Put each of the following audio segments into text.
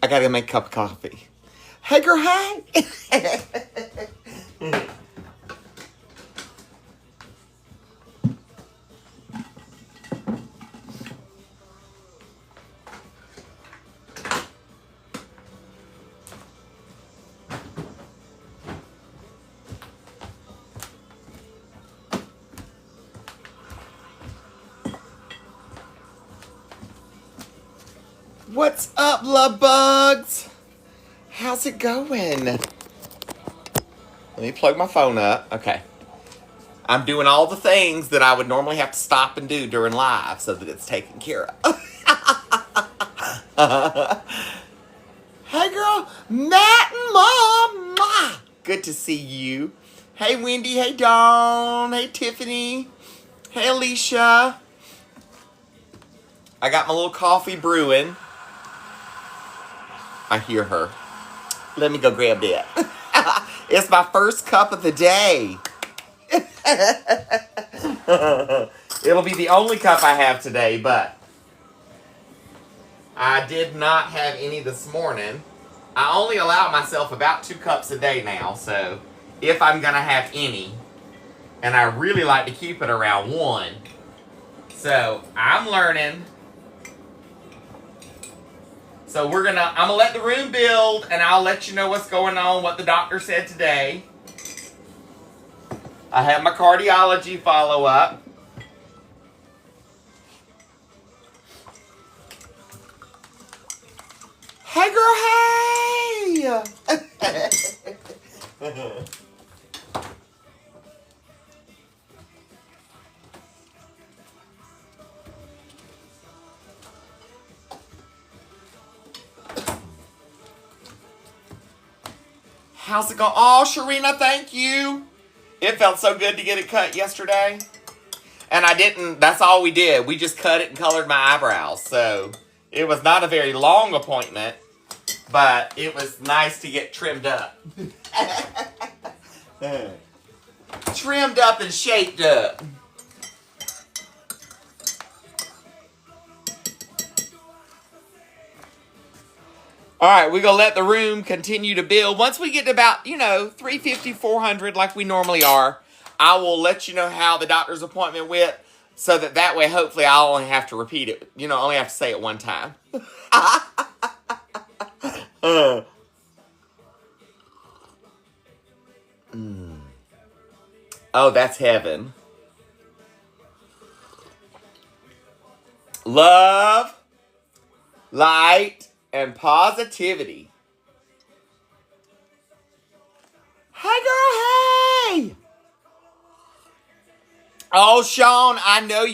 gotta make a cup of coffee. Hey, girl, hey. What's up, love bugs? How's it going? Let me plug my phone up. Okay. I'm doing all the things that I would normally have to stop and do during live so that it's taken care of. Hey, girl. Matt and Mom. Mwah. Good to see you. Hey, Wendy. Hey, Dawn. Hey, Tiffany. Hey, Alicia. I got my little coffee brewing. I hear her. Let me go grab that. It's my first cup of the day. It'll be the only cup I have today, but I did not have any this morning. I only allow myself about 2 cups a day now, so if I'm going to have any, and I really like to keep it around 1. So I'm learning. So I'm going to let the room build, and I'll let you know what's going on, what the doctor said today. I have my cardiology follow-up. Hey, girl, hey! How's it going? Oh, Sharina, thank you. It felt so good to get it cut yesterday. And I didn't, that's all we did. We just cut it and colored my eyebrows. So it was not a very long appointment, but it was nice to get trimmed up. Trimmed up and shaped up. All right, we're going to let the room continue to build. Once we get to about, 350, 400 like we normally are, I will let you know how the doctor's appointment went so that way, hopefully, I'll only have to repeat it. Only have to say it one time. Oh, that's heaven. Love, light, and positivity. Hey, girl, hey! Oh, Sean, I know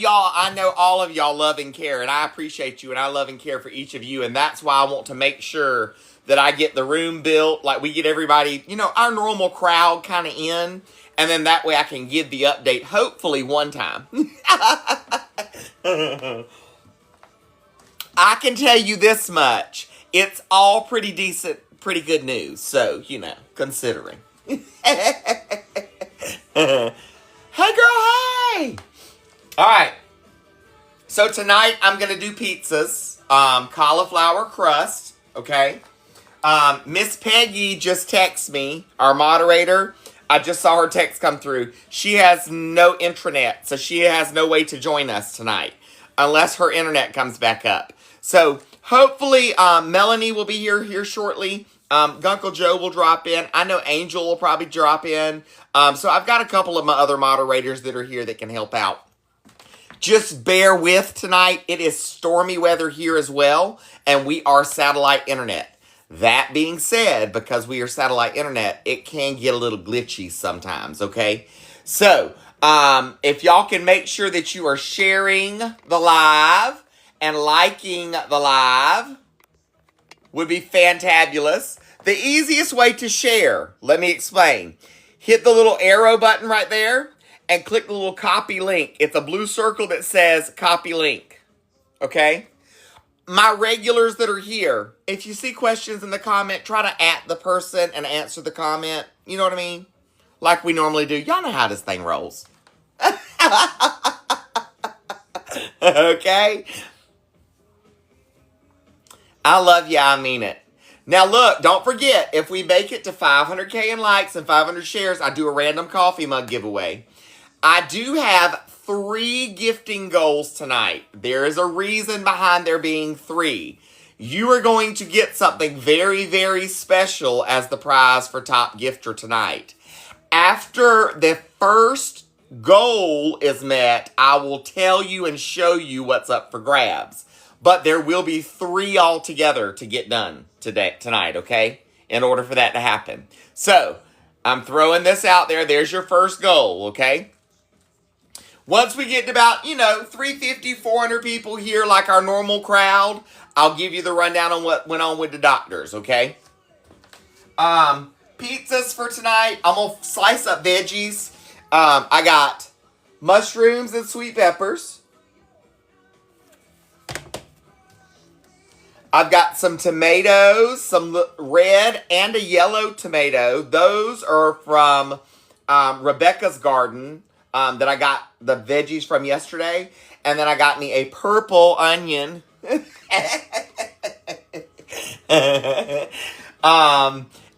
all of y'all love and care, and I appreciate you, and I love and care for each of you, and that's why I want to make sure that I get the room built, like we get everybody, our normal crowd kind of in, and then that way I can give the update, hopefully one time. I can tell you this much. It's all pretty decent, pretty good news. So, considering. Hey, girl, hey! All right. So tonight, I'm going to do pizzas. Cauliflower crust, okay? Miss Peggy just texted me, our moderator. I just saw her text come through. She has no intranet, so she has no way to join us tonight. Unless her internet comes back up. So, hopefully, Melanie will be here shortly. Gunkle Joe will drop in. I know Angel will probably drop in. So, I've got a couple of my other moderators that are here that can help out. Just bear with tonight. It is stormy weather here as well. And we are satellite internet. That being said, because we are satellite internet, it can get a little glitchy sometimes, okay? So, if y'all can make sure that you are sharing the live and liking the live would be fantabulous. The easiest way to share, let me explain. Hit the little arrow button right there and click the little copy link. It's a blue circle that says copy link. Okay? My regulars that are here, if you see questions in the comment, try to @ the person and answer the comment. You know what I mean? Like we normally do. Y'all know how this thing rolls. Okay? I love you. I mean it. Now look, don't forget, if we make it to 500K in likes and 500 shares, I do a random coffee mug giveaway. I do have 3 gifting goals tonight. There is a reason behind there being 3. You are going to get something very, very special as the prize for top gifter tonight. After the first goal is met, I will tell you and show you what's up for grabs. But there will be 3 altogether to get done tonight, okay? In order for that to happen. So, I'm throwing this out there. There's your first goal, okay? Once we get to about, 350, 400 people here like our normal crowd, I'll give you the rundown on what went on with the doctors, okay? Pizzas for tonight. I'm going to slice up veggies. I got mushrooms and sweet peppers. I've got some tomatoes, some red and a yellow tomato. Those are from Rebecca's garden that I got the veggies from yesterday. And then I got me a purple onion.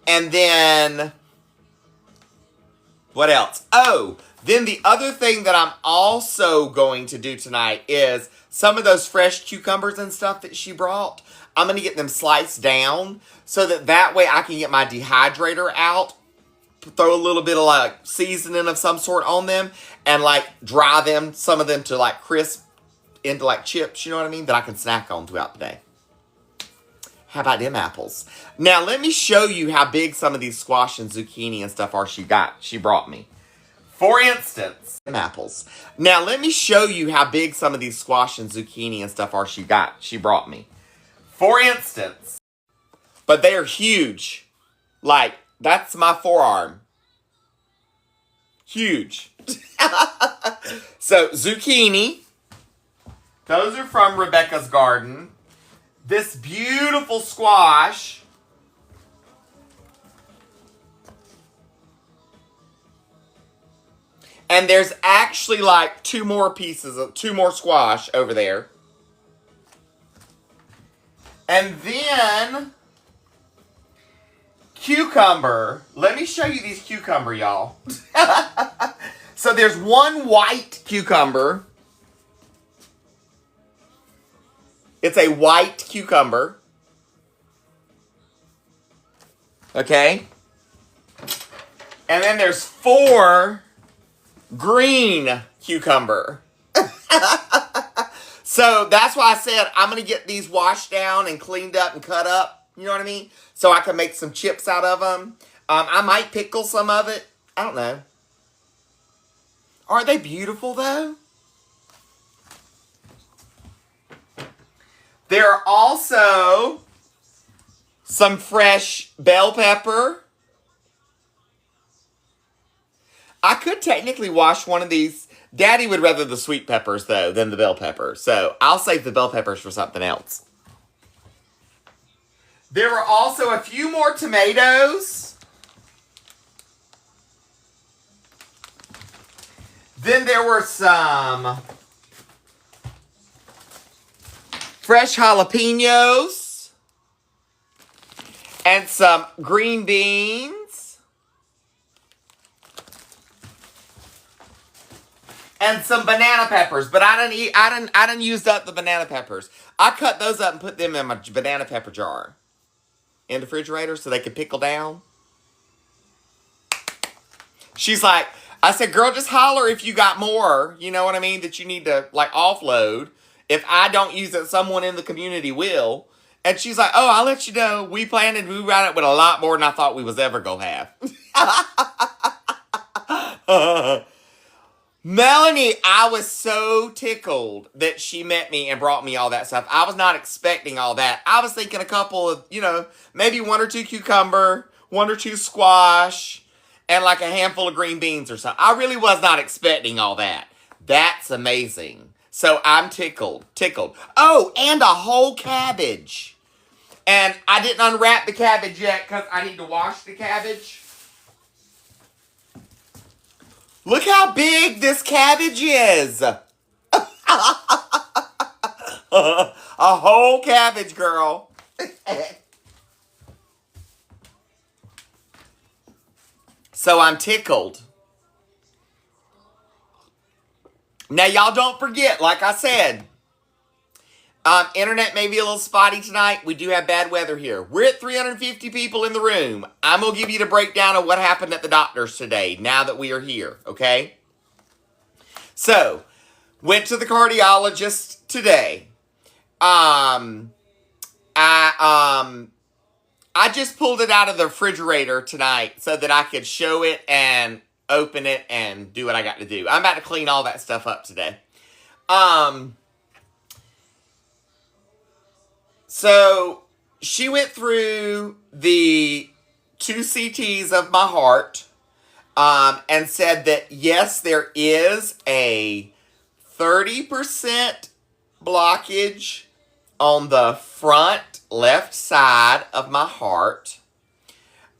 And then, what else? Oh, then the other thing that I'm also going to do tonight is some of those fresh cucumbers and stuff that she brought. I'm going to get them sliced down so that way I can get my dehydrator out, throw a little bit of like seasoning of some sort on them, and like dry them, some of them to like crisp into like chips, you know what I mean, that I can snack on throughout the day. How about them apples? Now let me show you how big some of these squash and zucchini and stuff are she brought me. For instance, them apples. Now let me show you how big some of these squash and zucchini and stuff are she brought me. For instance, but they are huge. Like, that's my forearm. Huge. So, zucchini. Those are from Rebecca's garden. This beautiful squash. And there's actually like 2 more squash over there. And then, cucumber. Let me show you these cucumber, y'all. So there's one white cucumber. It's a white cucumber. Okay? And then there's 4 green cucumber. So that's why I said I'm going to get these washed down and cleaned up and cut up. You know what I mean? So I can make some chips out of them. I might pickle some of it. I don't know. Aren't they beautiful though? There are also some fresh bell pepper. I could technically wash one of these. Daddy would rather the sweet peppers, though, than the bell pepper. So, I'll save the bell peppers for something else. There were also a few more tomatoes. Then there were some fresh jalapenos. And some green beans. And some banana peppers, but I didn't use up the banana peppers. I cut those up and put them in my banana pepper jar in the refrigerator so they could pickle down. She's like, I said, girl, just holler if you got more, you know what I mean, that you need to like offload. If I don't use it, someone in the community will. And she's like, oh, I'll let you know. We planned to move out it with a lot more than I thought we was ever gonna have. Melanie, I was so tickled that she met me and brought me all that stuff. I was not expecting all that. I was thinking a couple of, maybe 1 or 2 cucumber, 1 or 2 squash, and like a handful of green beans or something. I really was not expecting all that. That's amazing. So I'm tickled. Oh, and a whole cabbage. And I didn't unwrap the cabbage yet because I need to wash the cabbage. Look how big this cabbage is. A whole cabbage, girl. So I'm tickled. Now, y'all don't forget, like I said, internet may be a little spotty tonight. We do have bad weather here. We're at 350 people in the room. I'm going to give you the breakdown of what happened at the doctor's today, now that we are here, okay? So, went to the cardiologist today. I just pulled it out of the refrigerator tonight so that I could show it and open it and do what I got to do. I'm about to clean all that stuff up today. So she went through the 2 CTs of my heart, and said that yes, there is a 30% blockage on the front left side of my heart.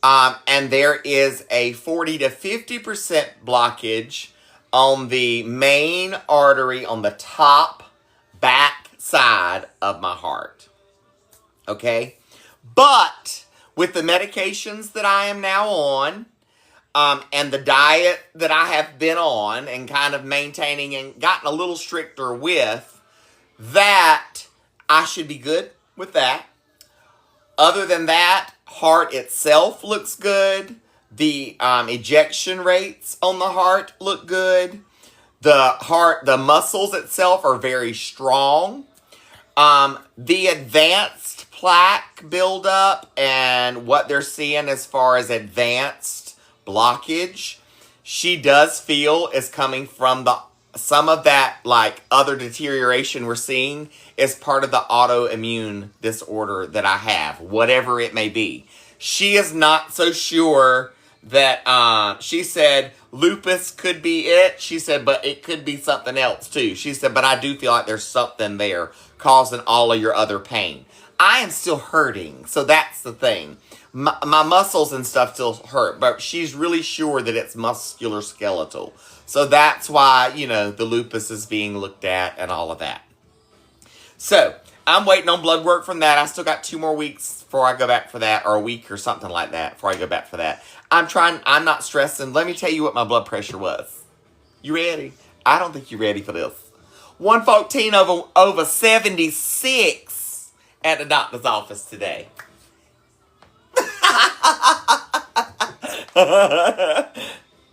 And there is a 40 to 50% blockage on the main artery on the top back side of my heart. Okay? But with the medications that I am now on, and the diet that I have been on and kind of maintaining and gotten a little stricter with, that I should be good with that. Other than that, heart itself looks good. The ejection rates on the heart look good. The muscles itself are very strong. The advanced plaque buildup and what they're seeing as far as advanced blockage, she does feel is coming from some of that, like, other deterioration we're seeing is part of the autoimmune disorder that I have, whatever it may be. She is not so sure that, she said lupus could be it. She said, but it could be something else too. She said, but I do feel like there's something there causing all of your other pain. I am still hurting, so that's the thing. My muscles and stuff still hurt, but she's really sure that it's musculoskeletal. So that's why, the lupus is being looked at and all of that. So, I'm waiting on blood work from that. I still got 2 more weeks before I go back for that, or a week or something like that before I go back for that. I'm not stressing. Let me tell you what my blood pressure was. You ready? I don't think you're ready for this. 114 over 76 at the doctor's office today.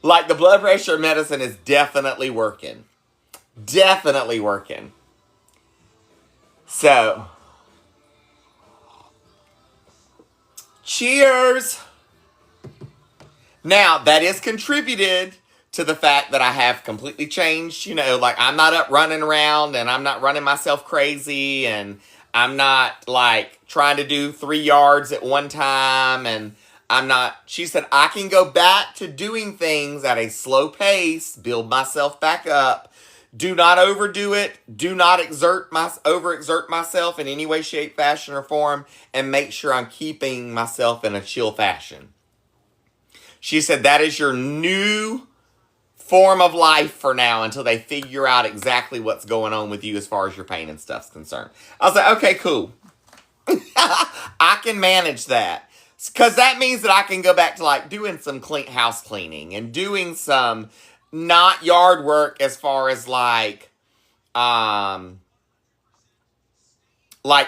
Like, the blood pressure medicine is definitely working. Definitely working. So, cheers! Now, that is contributed to the fact that I have completely changed, like, I'm not up running around, and I'm not running myself crazy, and I'm not, like, trying to do 3 yards at one time, and she said, I can go back to doing things at a slow pace, build myself back up. Do not overdo it. Do not overexert myself in any way, shape, fashion, or form, and make sure I'm keeping myself in a chill fashion. She said, that is your new form of life for now until they figure out exactly what's going on with you as far as your pain and stuff's concerned. I was like, okay, cool. I can manage that. Because that means that I can go back to, like, doing some house cleaning and doing some not yard work as far as, like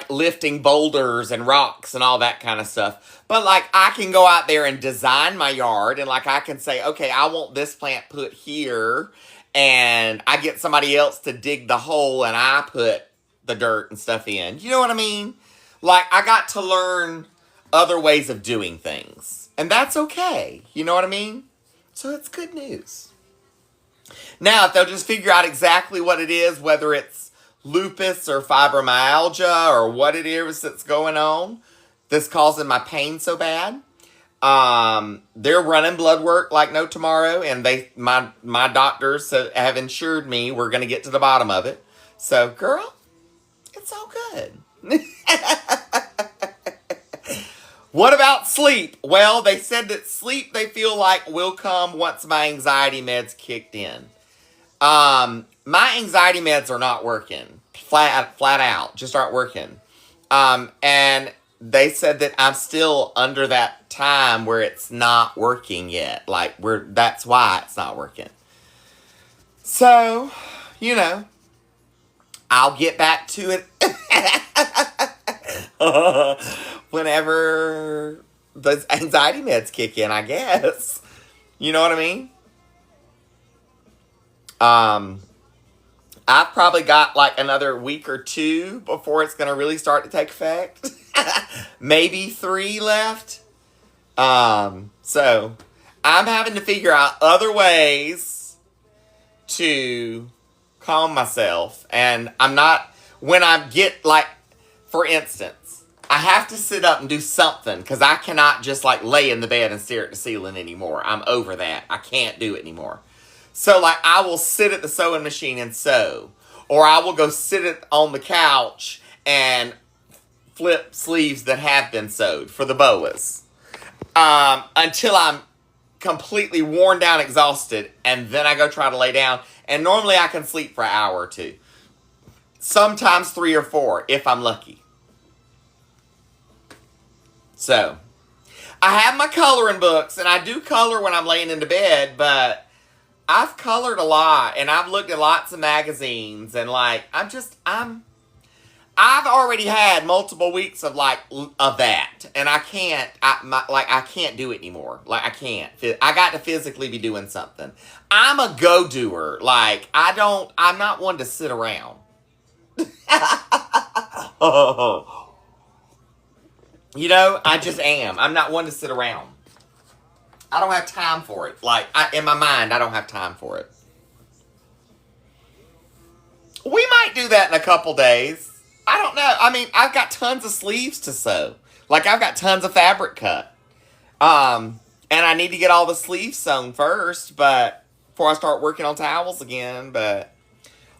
lifting boulders and rocks and all that kind of stuff. But, like, I can go out there and design my yard, and, like, I can say, okay, I want this plant put here, and I get somebody else to dig the hole, and I put the dirt and stuff in. You know what I mean? Like, I got to learn other ways of doing things. And that's okay. You know what I mean? So it's good news. Now, if they'll just figure out exactly what it is, whether it's lupus or fibromyalgia or what it is that's going on that's causing my pain so bad, they're running blood work like no tomorrow, and my doctors have assured me we're going to get to the bottom of it. So, girl, it's all good. What about sleep? Well, they said that sleep, they feel like, will come once my anxiety meds kicked in. My anxiety meds are not working. Flat out. Just aren't working. And they said that I'm still under that time where it's not working yet. Like, that's why it's not working. So, you know, I'll get back to it whenever those anxiety meds kick in, I guess. You know what I mean? I've probably got like another week or two before it's going to really start to take effect. Maybe 3 left. So I'm having to figure out other ways to calm myself. And I'm not, when I get like, for instance, I have to sit up and do something because I cannot just like lay in the bed and stare at the ceiling anymore. I'm over that. I can't do it anymore. So, like, I will sit at the sewing machine and sew. Or I will go sit on the couch and flip sleeves that have been sewed for the boas. Until I'm completely worn down, exhausted. And then I go try to lay down. And normally I can sleep for an hour or 2. Sometimes 3 or 4, if I'm lucky. So, I have my coloring books. And I do color when I'm laying in the bed, but I've colored a lot, and I've looked at lots of magazines, and like, I've already had multiple weeks of like, of that, and I can't do it anymore. Like, I can't. I got to physically be doing something. I'm a go-doer. Like, I'm not one to sit around. You know, I just am. I'm not one to sit around. I don't have time for it. Like, in my mind, I don't have time for it. We might do that in a couple days. I don't know. I mean, I've got tons of sleeves to sew. Like, I've got tons of fabric cut. And I need to get all the sleeves sewn first, but before I start working on towels again. But,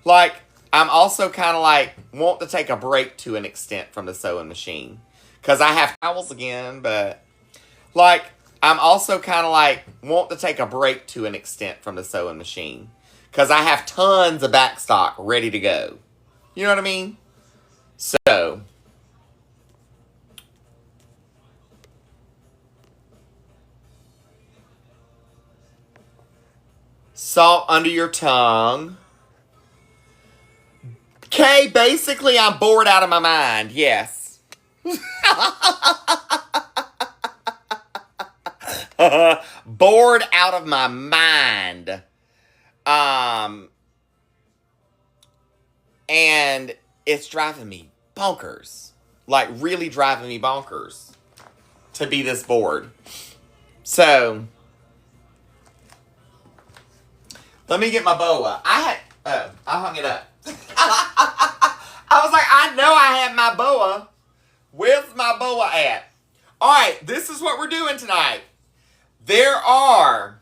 like, I'm also kind of like, want to take a break to an extent from the sewing machine. Because I have towels again, but, like, I'm also kind of like, want to take a break to an extent from the sewing machine. Because I have tons of back stock ready to go. You know what I mean? So, salt under your tongue. Okay, basically I'm bored out of my mind. Yes. Bored out of my mind. And it's driving me bonkers. Like, really driving me bonkers to be this bored. So, let me get my boa. I hung it up. I was like, I know I had my boa. Where's my boa at? Alright, this is what we're doing tonight. There are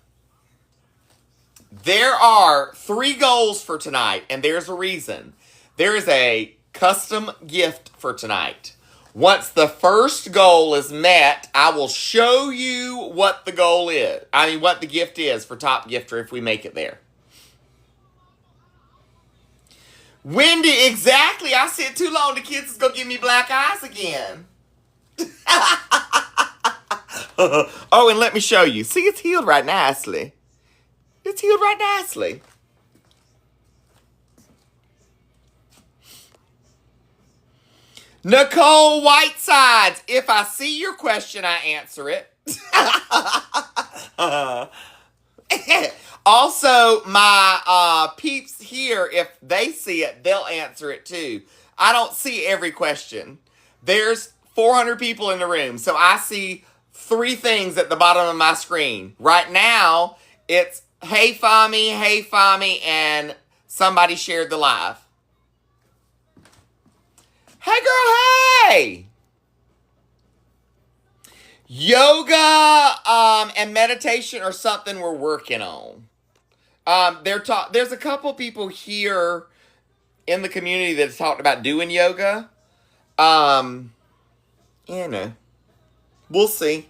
3 goals for tonight, and there's a reason. There is a custom gift for tonight. Once the first goal is met, I will show you what the goal is. I mean, what the gift is for Top Gifter if we make it there. Wendy, exactly. I said too long, the kids is going to give me black eyes again. Oh, and let me show you. See, it's healed right nicely. It's healed right nicely. Nicole Whitesides, if I see your question, I answer it. Also, my peeps here, if they see it, they'll answer it too. I don't see every question. There's 400 people in the room, so I see 3 things at the bottom of my screen. Right now, it's hey Fami, and somebody shared the live. Hey girl, hey! Yoga and meditation are something we're working on. There's a couple people here in the community that have talked about doing yoga. You know, we'll see.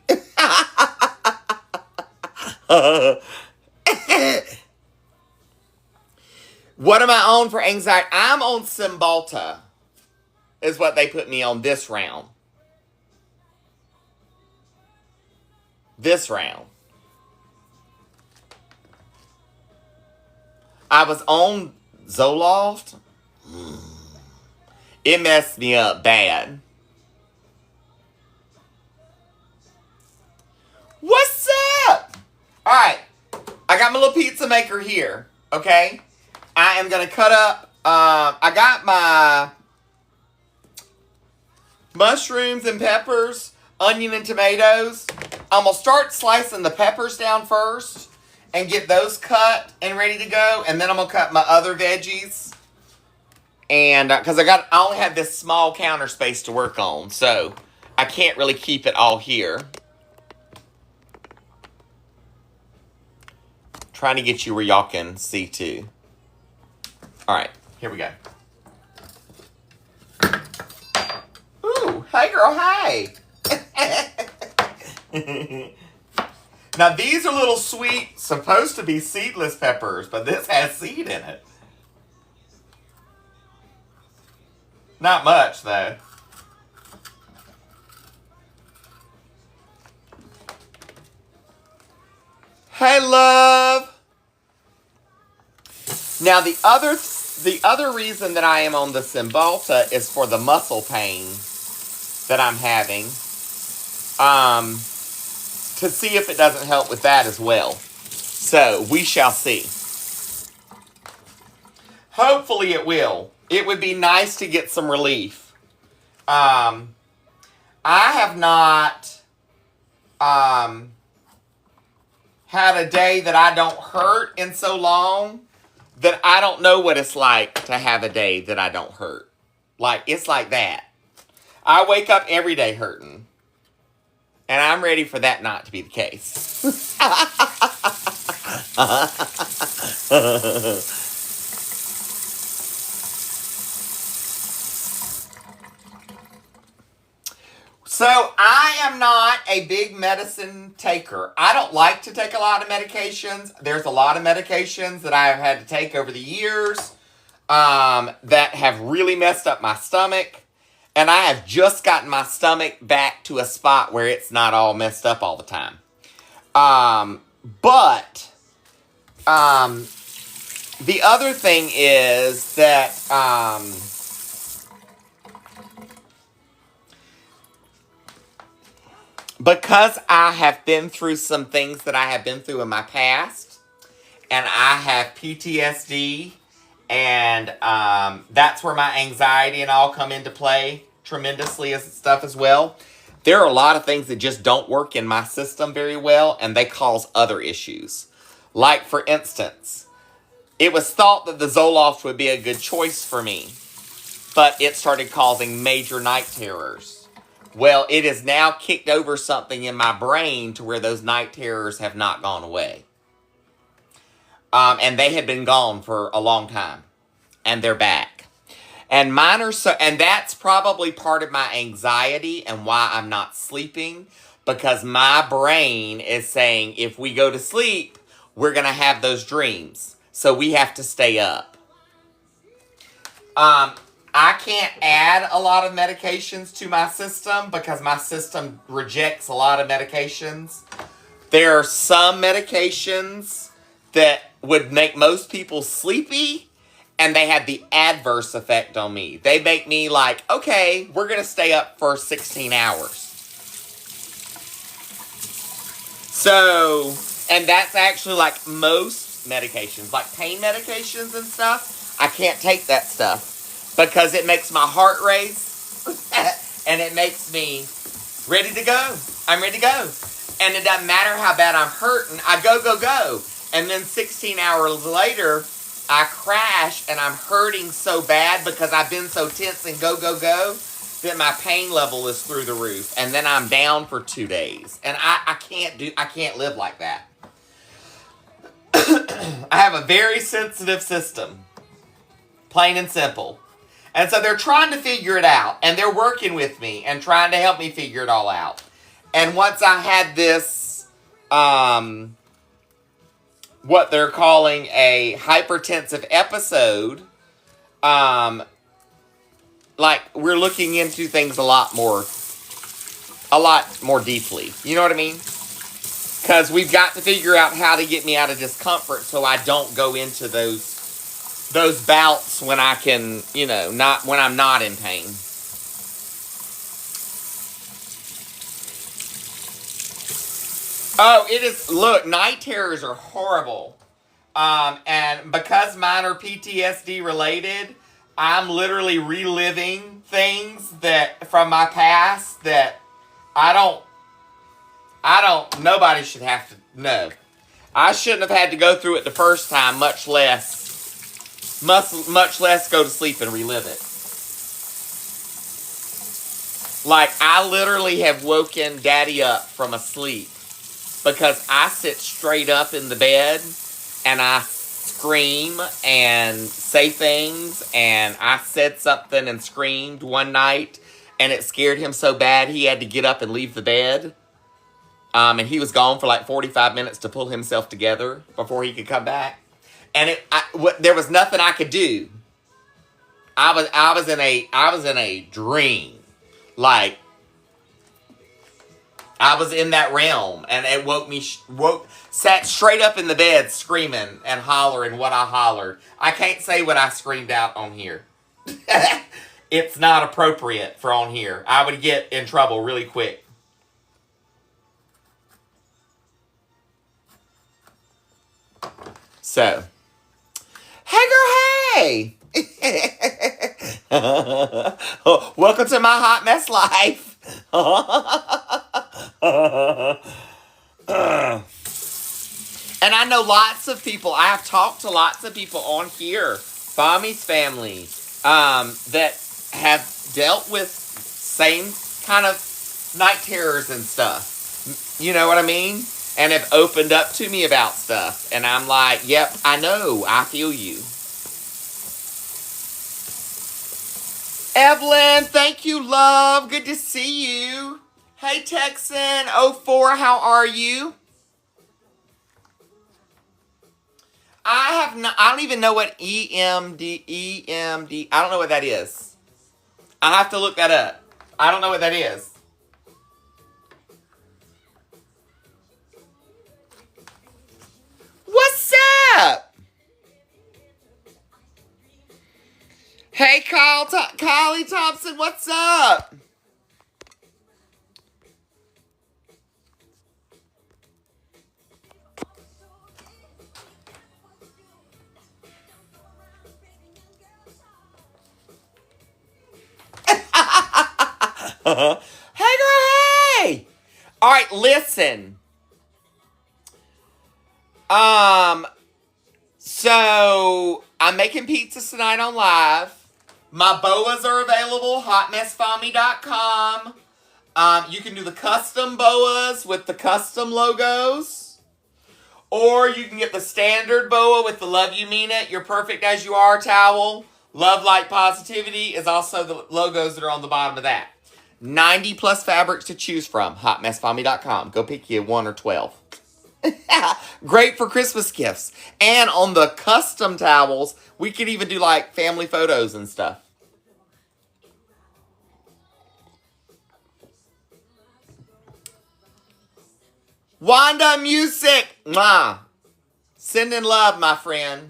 What am I on for anxiety? I'm on Cymbalta, is what they put me on this round. this round. I was on Zoloft. It messed me up bad. What's up? Alright. I got my little pizza maker here. Okay? I am going to cut up. I got my mushrooms and peppers, onion and tomatoes. I'm going to start slicing the peppers down first and get those cut and ready to go. And then I'm going to cut my other veggies. And because I only have this small counter space to work on. So I can't really keep it all here. Trying to get you where y'all can see too. Alright, here we go. Ooh, hey girl, hey! Now these are little sweet, supposed to be seedless peppers, but this has seed in it. Not much though. Hey love! Now the other reason that I am on the Cymbalta is for the muscle pain that I'm having. To see if it doesn't help with that as well. So, we shall see. Hopefully it will. It would be nice to get some relief. I have not had a day that I don't hurt in so long that I don't know what it's like to have a day that I don't hurt. Like, it's like that. I wake up every day hurting. And I'm ready for that not to be the case. So, I am not a big medicine taker. I don't like to take a lot of medications. There's a lot of medications that I have had to take over the years that have really messed up my stomach. And I have just gotten my stomach back to a spot where it's not all messed up all the time. But the other thing is that because I have been through some things that I have been through in my past, and I have PTSD, and that's where my anxiety and all come into play tremendously as stuff as well. There are a lot of things that just don't work in my system very well, and they cause other issues. Like, for instance, it was thought that the Zoloft would be a good choice for me, but it started causing major night terrors. Well, it has now kicked over something in my brain to where those night terrors have not gone away. And they had been gone for a long time. And they're back. And mine are and that's probably part of my anxiety and why I'm not sleeping. Because my brain is saying, if we go to sleep, we're going to have those dreams. So we have to stay up. I can't add a lot of medications to my system because my system rejects a lot of medications. There are some medications that would make most people sleepy, and they have the adverse effect on me. They make me like, okay, we're going to stay up for 16 hours. So, and that's actually like most medications, like pain medications and stuff. I can't take that stuff. Because it makes my heart race, and it makes me ready to go. I'm ready to go. And it doesn't matter how bad I'm hurting, I go. And then 16 hours later, I crash, and I'm hurting so bad because I've been so tense and go, that my pain level is through the roof. And then I'm down for 2 days. And I can't live like that. I have a very sensitive system. Plain and simple. And so they're trying to figure it out. And they're working with me and trying to help me figure it all out. And once I had this, what they're calling a hypertensive episode, like, we're looking into things a lot more deeply. You know what I mean? Because we've got to figure out how to get me out of discomfort so I don't go into those bouts when I can, not when I'm not in pain. Oh, it is. Look, night terrors are horrible. And because mine are PTSD related, I'm literally reliving things that from my past that nobody should have to know. I shouldn't have had to go through it the first time, much less go to sleep and relive it. Like, I literally have woken Daddy up from a sleep because I sit straight up in the bed and I scream and say things, and I said something and screamed one night and it scared him so bad he had to get up and leave the bed. And he was gone for like 45 minutes to pull himself together before he could come back. And there was nothing I could do. I was in a dream. Like, I was in that realm, and it sat straight up in the bed screaming and hollering what I hollered. I can't say what I screamed out on here. It's not appropriate for on here. I would get in trouble really quick. So, hey girl, hey! Welcome to my hot mess life. And I know lots of people, I have talked to lots of people on here, Fami's family, that have dealt with same kind of night terrors and stuff. You know what I mean? And have opened up to me about stuff. And I'm like, yep, I know. I feel you. Evelyn, thank you, love. Good to see you. Hey, Texan04, how are you? I don't even know what EMD, I don't know what that is. I have to look that up. I don't know what that is. What's up? Hey, Kylie Thompson, what's up? Hey, girl, hey! All right, listen. So I'm making pizzas tonight on live. My boas are available, hotmessfami.com. You can do the custom boas with the custom logos. Or you can get the standard boa with the Love You Mean It, You're Perfect As You Are towel. Love, Light, Positivity is also the logos that are on the bottom of that. 90 plus fabrics to choose from, hotmessfami.com. Go pick you 1 or 12. Great for Christmas gifts. And on the custom towels, we could even do like family photos and stuff. Wanda Music. Mwah. Sending love, my friend.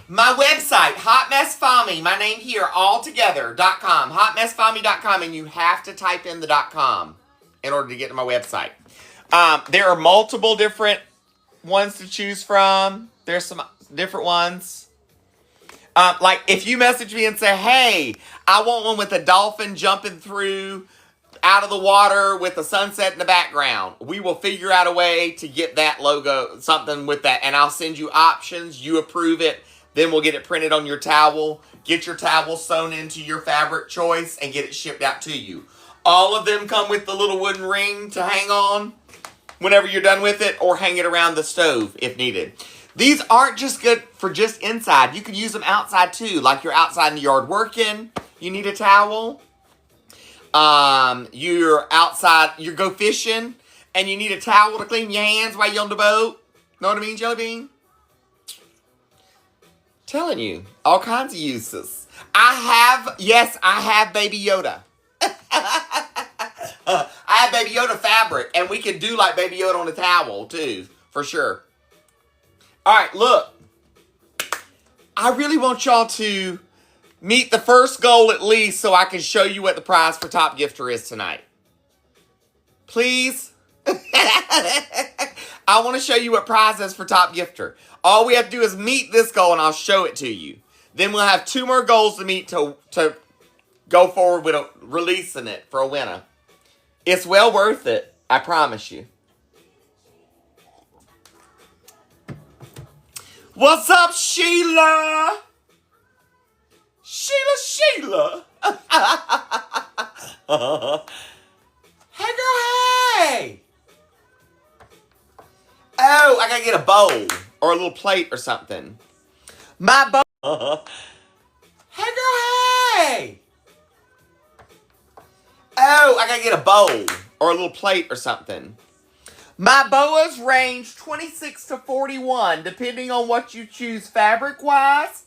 My website, hotmessfami, my name here, all together.com, hotmessfami.com, and you have to type in the .com in order to get to my website. There are multiple different ones to choose from. There's some different ones. Like, if you message me and say, hey, I want one with a dolphin jumping through out of the water with a sunset in the background, we will figure out a way to get that logo, something with that, and I'll send you options. You approve it. Then we'll get it printed on your towel, get your towel sewn into your fabric choice, and get it shipped out to you. All of them come with the little wooden ring to hang on whenever you're done with it, or hang it around the stove if needed. These aren't just good for just inside. You can use them outside too. Like you're outside in the yard working, you need a towel. You're outside, you go fishing, and you need a towel to clean your hands while you're on the boat. Know what I mean, Jelly Bean? Telling you, all kinds of uses. I have Baby Yoda. I I have Baby Yoda fabric, and we can do like Baby Yoda on the towel, too, for sure. All right, look. I really want y'all to meet the first goal at least so I can show you what the prize for Top Gifter is tonight. Please? I want to show you what prize is for Top Gifter. All we have to do is meet this goal, and I'll show it to you. Then we'll have 2 more goals to meet to go forward with releasing it for a winner. It's well worth it. I promise you. What's up, Sheila? Sheila. Hey, girl, hey. Oh, I gotta get a bowl or a little plate or something. My bowl. Hey, girl, hey. Oh, I gotta get a bowl or a little plate or something. My boas range 26 to 41, depending on what you choose fabric-wise,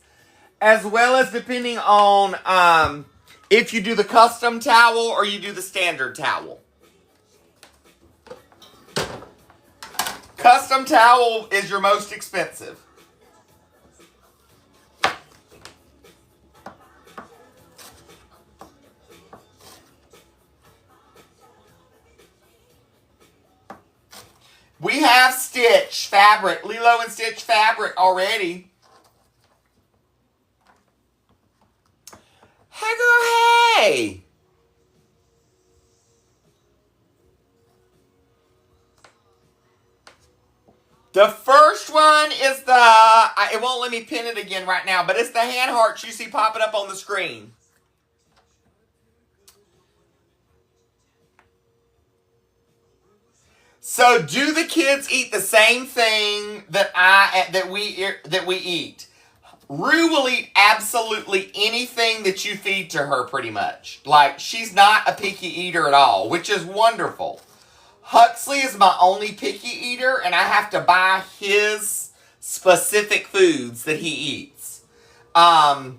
as well as depending on if you do the custom towel or you do the standard towel. Custom towel is your most expensive. We have Stitch fabric, Lilo and Stitch fabric already. Hey, girl, hey. The first one is it won't let me pin it again right now, but it's the hand hearts you see popping up on the screen. So, do the kids eat the same thing that we eat? Rue will eat absolutely anything that you feed to her, pretty much. Like, she's not a picky eater at all, which is wonderful. Huxley is my only picky eater, and I have to buy his specific foods that he eats. But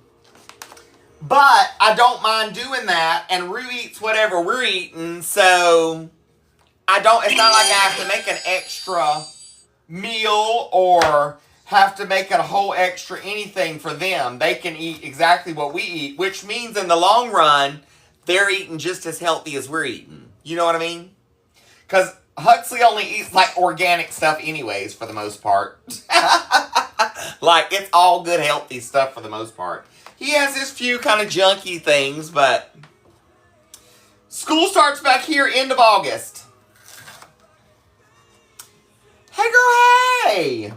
I don't mind doing that, and Rue eats whatever we're eating, so it's not like I have to make an extra meal or have to make a whole extra anything for them. They can eat exactly what we eat, which means in the long run, they're eating just as healthy as we're eating. You know what I mean? Because Huxley only eats, like, organic stuff anyways, for the most part. Like, it's all good, healthy stuff for the most part. He has his few kind of junky things, but school starts back here end of August. Hey, girl, hey!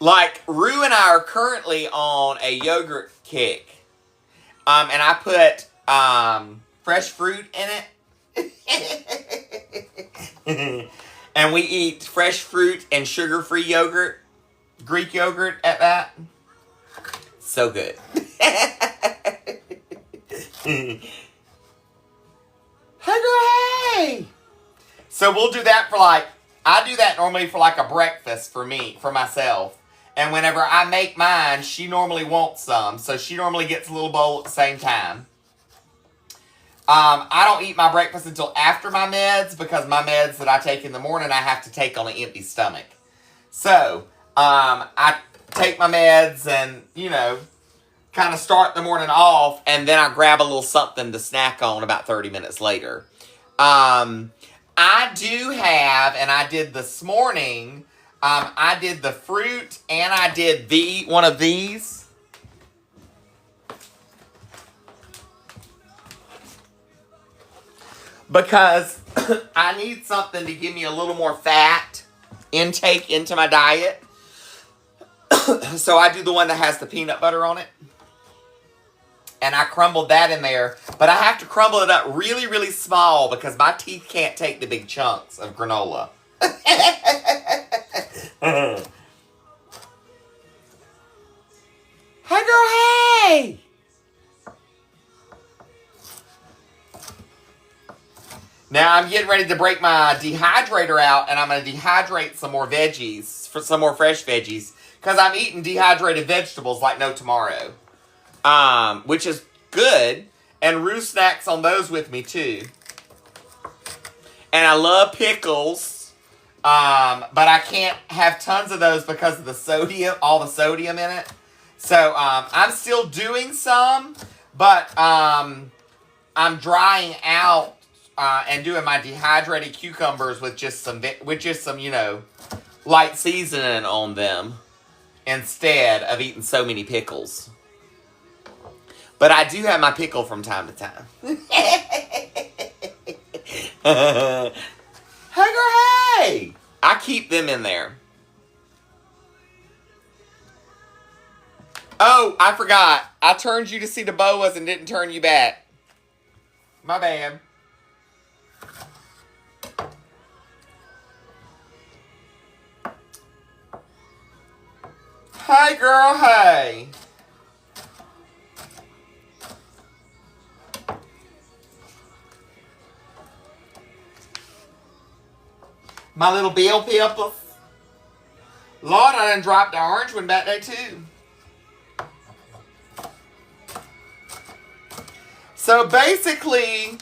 Like, Rue and I are currently on a yogurt kick. And I put fresh fruit in it. And we eat fresh fruit and sugar-free yogurt. Greek yogurt at that. So good. Hey, girl, hey! So we'll do that for I do that normally for a breakfast for myself. And whenever I make mine, she normally wants some. So she normally gets a little bowl at the same time. I don't eat my breakfast until after my meds, because my meds that I take in the morning, I have to take on an empty stomach. So, I take my meds and, kind of start the morning off, and then I grab a little something to snack on about 30 minutes later. I do have, and I did this morning, I did the fruit, and I did one of these. Because I need something to give me a little more fat intake into my diet. So I do the one that has the peanut butter on it. And I crumbled that in there. But I have to crumble it up really, really small because my teeth can't take the big chunks of granola. Hey, girl, hey! Now I'm getting ready to break my dehydrator out, and I'm going to dehydrate some more veggies, some more fresh veggies, Because I'm eating dehydrated vegetables like no tomorrow. Which is good. And Rue snacks on those with me too. And I love pickles. But I can't have tons of those because of the sodium, all the sodium in it. So I'm still doing some. But I'm drying out and doing my dehydrated cucumbers with just some, you know, light seasoning on them instead of eating so many pickles. But I do have my pickle from time to time. Hey, girl, hey! I keep them in there. Oh, I forgot. I turned you to see the boas and didn't turn you back. My bad. Hey, girl, hey. My little bell peppers. Lord, I done dropped the orange one back there, too. So, basically,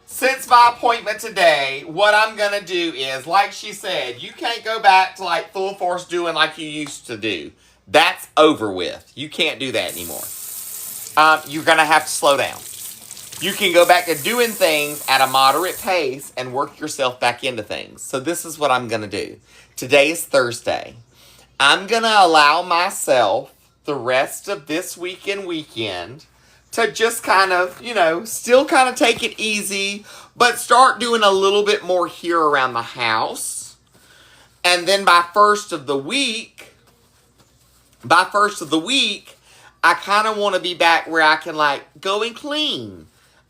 since my appointment today, what I'm going to do is, like she said, you can't go back to, like, full force doing like you used to do. That's over with. You can't do that anymore. You're going to have to slow down. You can go back to doing things at a moderate pace and work yourself back into things. So this is what I'm going to do. Today is Thursday. I'm going to allow myself the rest of this week and weekend to just kind of, you know, still kind of take it easy, but start doing a little bit more here around the house. And then by first of the week, I kind of want to be back where I can, like, go and clean.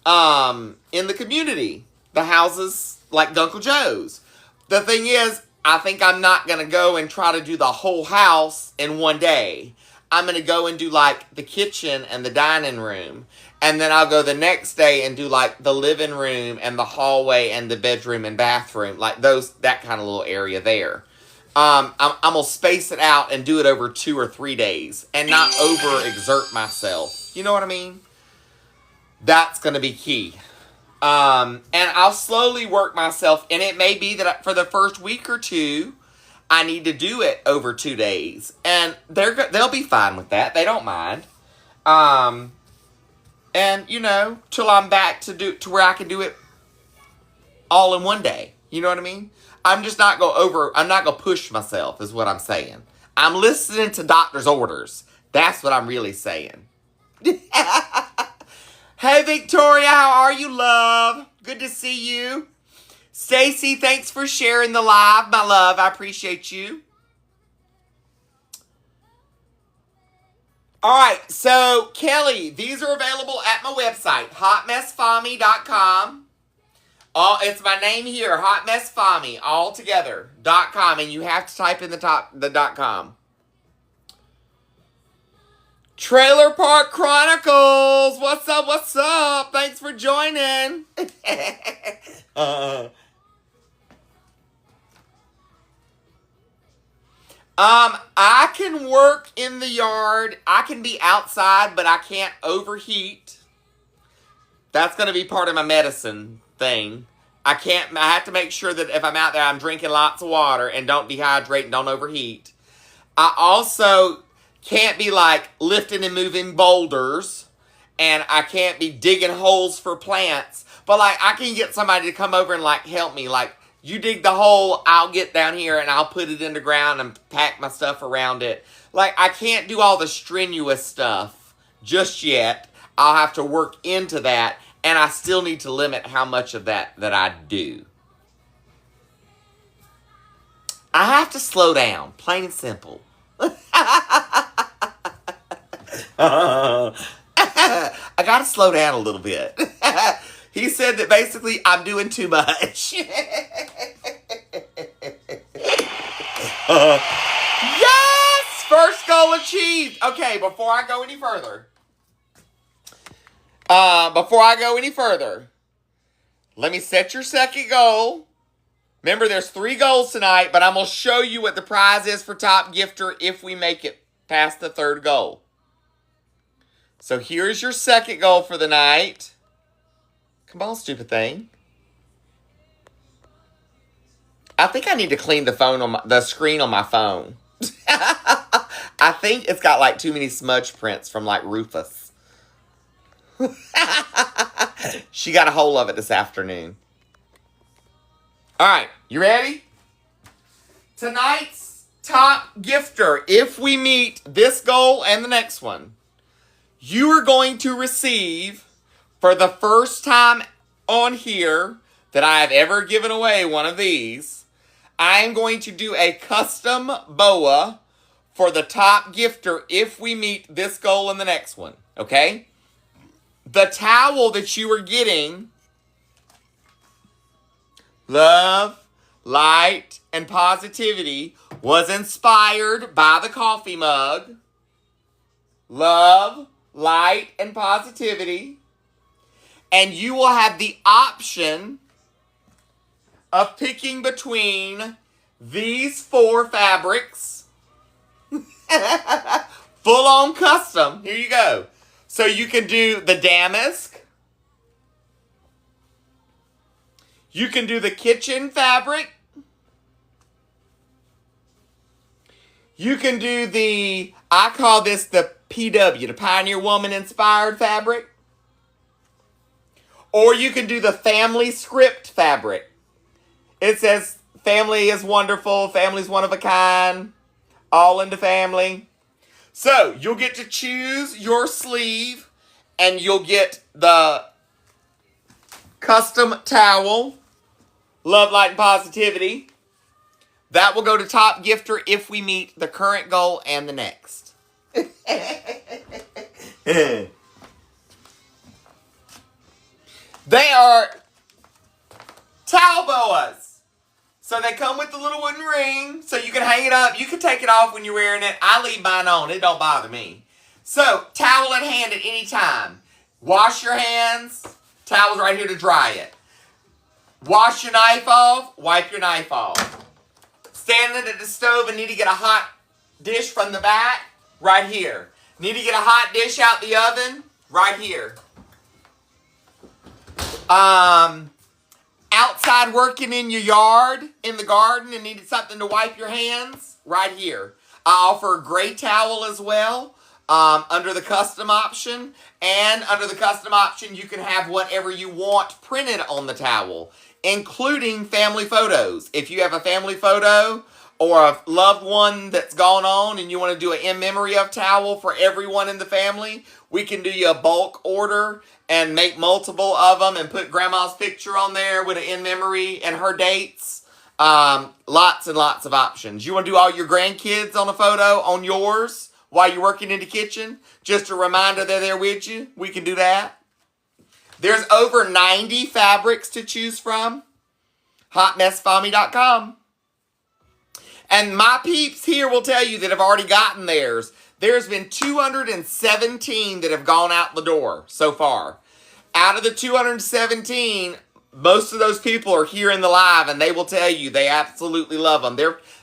In the community, the houses like Uncle Joe's. The thing is, I think I'm not going to go and try to do the whole house in one day. I'm going to go and do like the kitchen and the dining room. And then I'll go the next day and do like the living room and the hallway and the bedroom and bathroom. Like that kind of little area there. I'm going to space it out and do it over 2 or 3 days. And not overexert myself. You know what I mean? That's going to be key. And I'll slowly work myself. And it may be that for the first week or two, I need to do it over 2 days. And they'll be fine with that. They don't mind. And, you know, till I'm back to where I can do it all in one day. You know what I mean? I'm just not I'm not going to push myself is what I'm saying. I'm listening to doctor's orders. That's what I'm really saying. Hey, Victoria, how are you, love? Good to see you. Stacy, thanks for sharing the live, my love. I appreciate you. All right, so, Kelly, these are available at my website, hotmessfami.com. It's my name here, hotmessfami, all together, .com, and you have to type in the .com. Trailer Park Chronicles. What's up? What's up? Thanks for joining. I can work in the yard. I can be outside, but I can't overheat. That's going to be part of my medicine thing. I have to make sure that if I'm out there, I'm drinking lots of water and don't dehydrate and don't overheat. I also can't be like lifting and moving boulders, and I can't be digging holes for plants, but like I can get somebody to come over and like help me, like you dig the hole, I'll get down here and I'll put it in the ground and pack my stuff around it. Like I can't do all the strenuous stuff just yet. I'll have to work into that, and I still need to limit how much of that I do. I have to slow down, plain and simple. I gotta slow down a little bit. He said that basically I'm doing too much. Yes! First goal achieved. Okay, before I go any further, let me set your second goal. Remember, there's 3 goals tonight, but I'm going to show you what the prize is for top gifter if we make it past the 3rd goal. So here's your 2nd goal for the night. Come on, stupid thing. I think I need to clean the screen on my phone. I think it's got like too many smudge prints from like Rufus. She got a hold of it this afternoon. All right, you ready? Tonight's top gifter, if we meet this goal and the next one, you are going to receive, for the first time on here that I have ever given away one of these, I am going to do a custom boa for the top gifter if we meet this goal and the next one, okay? The towel that you are getting, love, light, and positivity, was inspired by the coffee mug. Love, light, and positivity. And you will have the option of picking between these 4 fabrics. Full on custom. Here you go. So you can do the damask. You can do the kitchen fabric. You can do the, I call this the PW, the Pioneer Woman Inspired fabric. Or you can do the family script fabric. It says, family is wonderful, family's one of a kind, all into family. So, you'll get to choose your sleeve, and you'll get the custom towel, love, light, and positivity. That will go to top gifter if we meet the current goal and the next. They are towel boas. So they come with the little wooden ring, so you can hang it up. You can take it off when you're wearing it. I leave mine on. It don't bother me. So, towel in hand at any time. Wash your hands. Towel's right here to dry it. Wash your knife off. Wipe your knife off. Standing at the stove and need to get a hot dish from the back. Right here. Need to get a hot dish out the oven. Right here. Outside working in your yard, in the garden, and needed something to wipe your hands, right here. I offer a gray towel as well, under the custom option. And under the custom option, you can have whatever you want printed on the towel, including family photos. If you have a family photo or a loved one that's gone on and you want to do an in memory of towel for everyone in the family, we can do you a bulk order and make multiple of them and put grandma's picture on there with an in memory and her dates. Lots and lots of options. You want to do all your grandkids on a photo on yours while you're working in the kitchen? Just a reminder they're there with you. We can do that. There's over 90 fabrics to choose from. HotMessFommy.com. And my peeps here will tell you that have already gotten theirs. There's been 217 that have gone out the door so far. Out of the 217, most of those people are here in the live, and they will tell you they absolutely love them.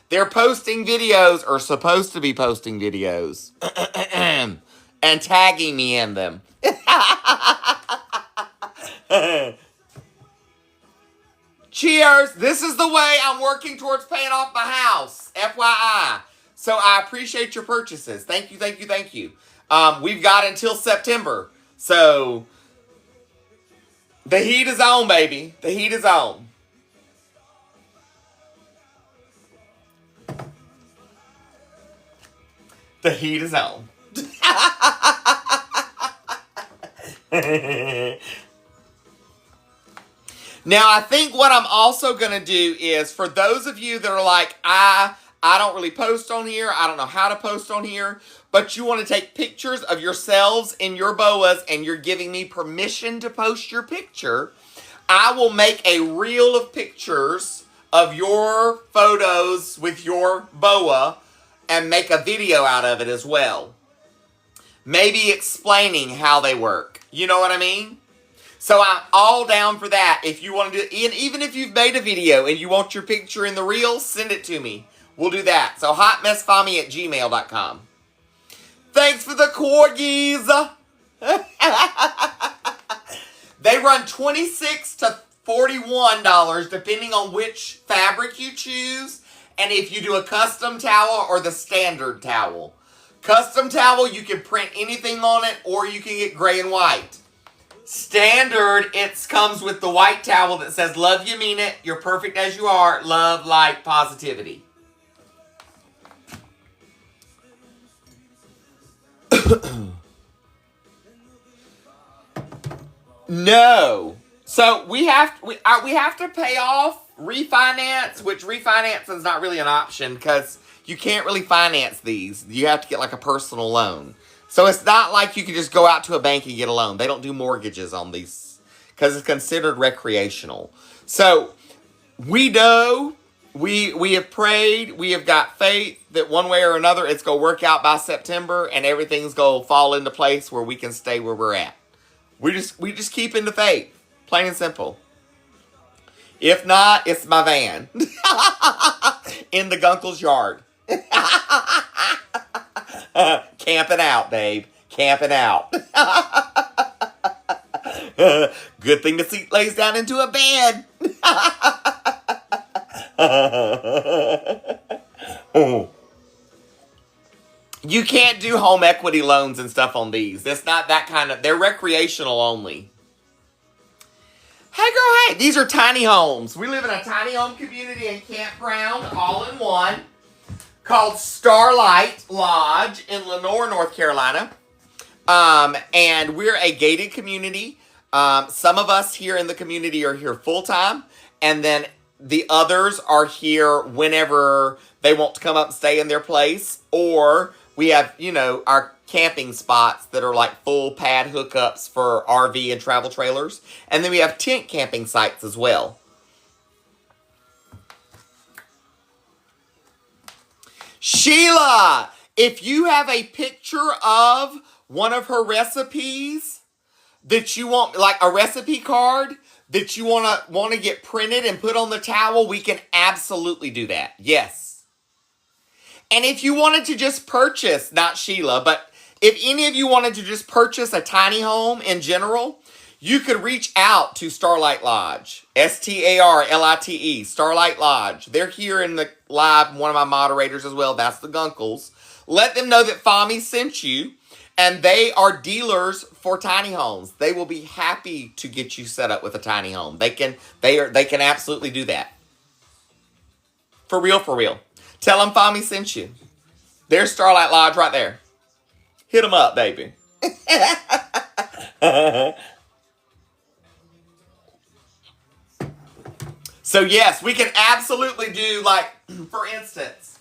They're posting videos, or supposed to be posting videos, and tagging me in them. Cheers! This is the way I'm working towards paying off my house. FYI. So I appreciate your purchases. Thank you, thank you, thank you. We've got until September. So the heat is on, baby. The heat is on. The heat is on. Now, I think what I'm also going to do is, for those of you that are like, I don't really post on here, I don't know how to post on here, but you want to take pictures of yourselves in your boas and you're giving me permission to post your picture, I will make a reel of pictures of your photos with your boa and make a video out of it as well. Maybe explaining how they work. You know what I mean? So I'm all down for that. If you want to do it, and even if you've made a video and you want your picture in the reel, send it to me. We'll do that. So hotmessfami@gmail.com. Thanks for the corgis. They run $26 to $41 depending on which fabric you choose, and if you do a custom towel or the standard towel. Custom towel, you can print anything on it, or you can get gray and white. Standard, it comes with the white towel that says, love you, mean it, you're perfect as you are, love, light, positivity. No. So we have to pay off refinance, which refinance is not really an option because you can't really finance these. You have to get like a personal loan. So it's not like you can just go out to a bank and get a loan. They don't do mortgages on these because it's considered recreational. So we know, we have prayed, we have got faith that one way or another it's going to work out by September and everything's going to fall into place where we can stay where we're at. We just keep in the faith. Plain and simple. If not, it's my van. In the Gunkle's yard. Camping out, babe. Camping out. Good thing the seat lays down into a bed. You can't do home equity loans and stuff on these. It's not that kind of... They're recreational only. Hey, girl, hey. These are tiny homes. We live in a tiny home community and campground, all in one, called Starlight Lodge in Lenore, North Carolina. And we're a gated community. Some of us here in the community are here full-time. And then the others are here whenever they want to come up and stay in their place. Or we have, you know, our camping spots that are like full pad hookups for RV and travel trailers. And then we have tent camping sites as well. Sheila, if you have a picture of one of her recipes that you want, like a recipe card that you want to get printed and put on the towel, we can absolutely do that. Yes. And if you wanted to just purchase, not Sheila, but if any of you wanted to just purchase a tiny home in general, you could reach out to Starlight Lodge. Starlite, Starlight Lodge. They're here in the live, one of my moderators as well. That's the Gunkles. Let them know that Fami sent you, and they are dealers for tiny homes. They will be happy to get you set up with a tiny home. They can absolutely do that. For real, for real. Tell them Fami sent you. There's Starlight Lodge right there. Hit them up, baby. So yes, we can absolutely do, like, for instance.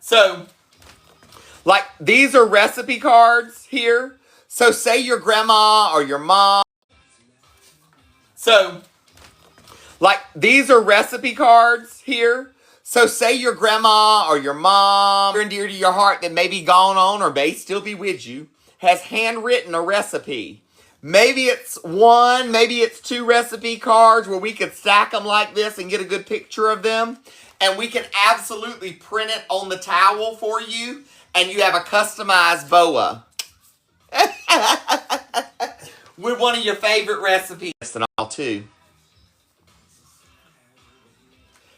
So, like, these are recipe cards here. So say your grandma or your mom. So, like, these are recipe cards here. So say your grandma or your mom, near and dear to your heart that may be gone on or may still be with you, has handwritten a recipe. Maybe it's one, maybe it's two recipe cards where we could stack them like this and get a good picture of them. And we can absolutely print it on the towel for you. And you have a customized boa. With one of your favorite recipes and all too.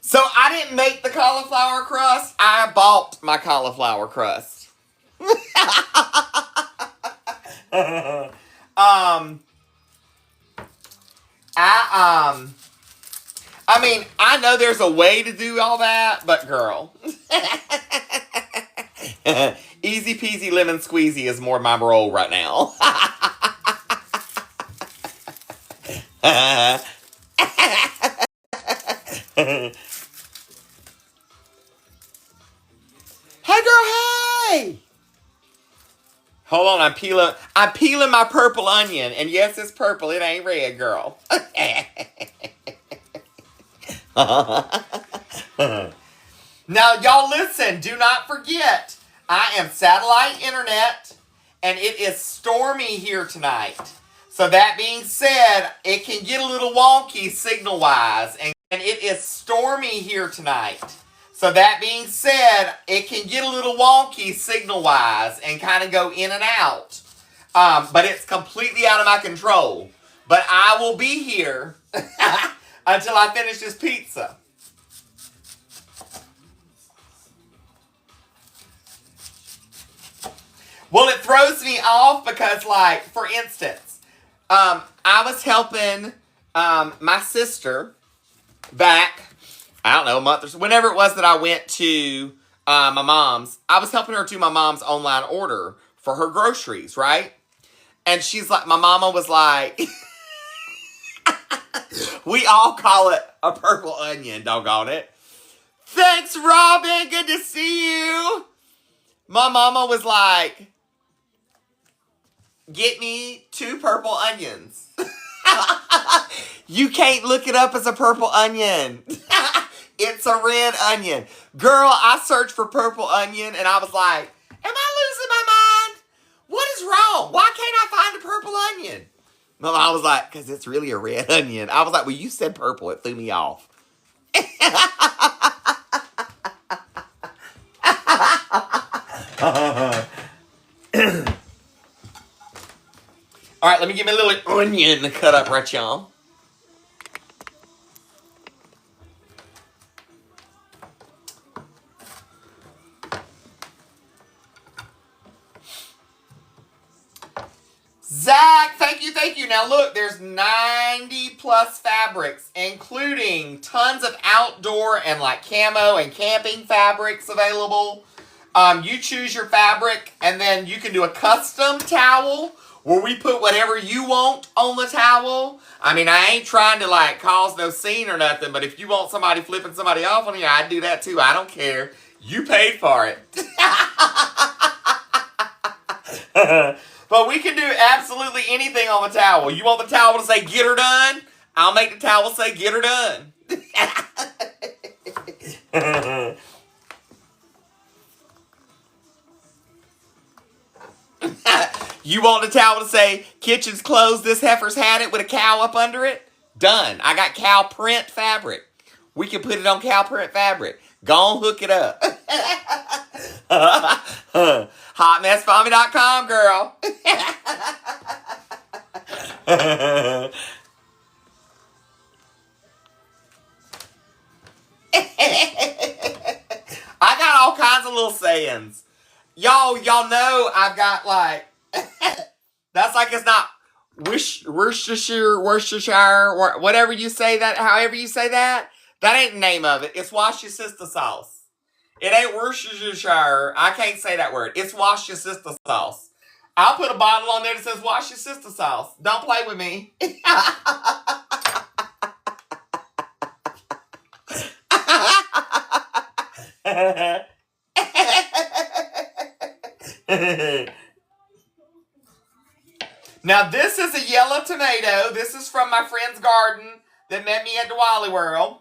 So I didn't make the cauliflower crust. I bought my cauliflower crust. I mean, I know there's a way to do all that, but girl. Easy peasy lemon squeezy is more my role right now. Hey, girl, hey! Hold on, I'm peeling my purple onion. And yes, it's purple. It ain't red, girl. Now, y'all listen. Do not forget, I am satellite internet, and it is stormy here tonight. So that being said, it can get a little wonky signal-wise. And it is stormy here tonight. So that being said, it can get a little wonky signal-wise and kind of go in and out. But it's completely out of my control. But I will be here until I finish this pizza. Well, it throws me off because, like, for instance, I was helping my sister back, I don't know, a month or so, whenever it was that I went to my mom's. I was helping her do my mom's online order for her groceries, right? And she's like, my mama was like, we all call it a purple onion, doggone it. Thanks, Robin. Good to see you. My mama was like, get me 2 purple onions. You can't look it up as a purple onion. It's a red onion. Girl, I searched for purple onion and I was like, am I losing my mind? What is wrong? Why can't I find a purple onion? Well, I was like, because it's really a red onion. I was like, well, you said purple. It threw me off. All right, let me get me a little onion to cut up right, y'all. Zach, thank you, thank you. Now look, there's 90 plus fabrics, including tons of outdoor and like camo and camping fabrics available. You choose your fabric, and then you can do a custom towel where we put whatever you want on the towel. I mean, I ain't trying to like cause no scene or nothing, but if you want somebody flipping somebody off on you, I'd do that too. I don't care. You paid for it. But we can do absolutely anything on the towel. You want the towel to say, get her done? I'll make the towel say, get her done. You want the towel to say, kitchen's closed, this heifer's had it with a cow up under it? Done. I got cow print fabric. We can put it on cow print fabric. Go on, hook it up. HotMessFommy.com, girl. I got all kinds of little sayings. Y'all know I've got like, that's like it's not Worcestershire, whatever you say that, however you say that. That ain't the name of it. It's wash your sister sauce. It ain't Worcestershire. I can't say that word. It's wash your sister sauce. I'll put a bottle on there that says wash your sister sauce. Don't play with me. Now, this is a yellow tomato. This is from my friend's garden that met me at the Wally World.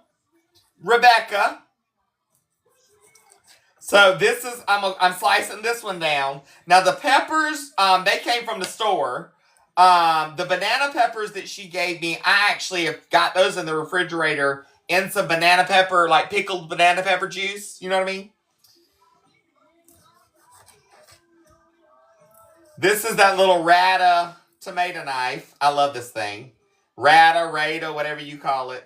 Rebecca. So this is, I'm slicing this one down. Now the peppers, they came from the store. The banana peppers that she gave me, I actually have got those in the refrigerator in some banana pepper, like pickled banana pepper juice. You know what I mean? This is that little Rada tomato knife. I love this thing. Rada, whatever you call it.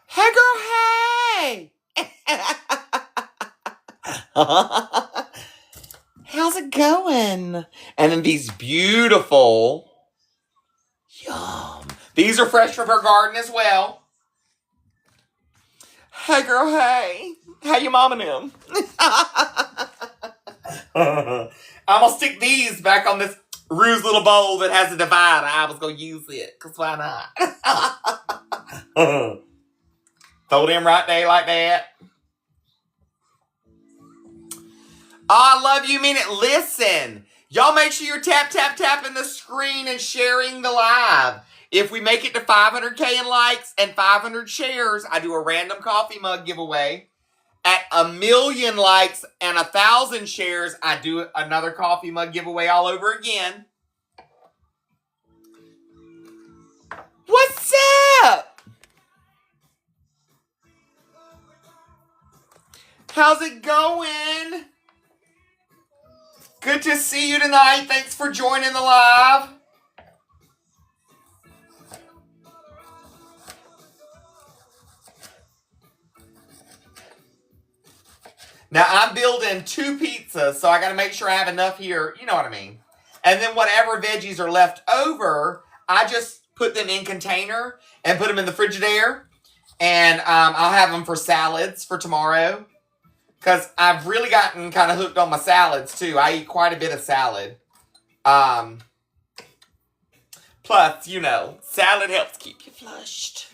Hey, girl, hey! How's it going? And then these beautiful, yum. These are fresh from her garden as well. Hey, girl, hey. How your mom and them? I'm going to stick these back on this Rue's little bowl that has a divider. I was going to use it, because why not? Throw them right there like that. Oh, I love you, mean it. Listen, y'all make sure you're tapping the screen and sharing the live. If we make it to 500K in likes and 500 shares, I do a random coffee mug giveaway. At 1,000,000 likes and 1,000 shares, I do another coffee mug giveaway all over again. What's up? How's it going? Good to see you tonight. Thanks for joining the live. Now, I'm building 2 pizzas, so I got to make sure I have enough here. You know what I mean. And then whatever veggies are left over, I just put them in container and put them in the Frigidaire. And I'll have them for salads for tomorrow. Because I've really gotten kind of hooked on my salads, too. I eat quite a bit of salad. Plus, you know, salad helps keep you flushed.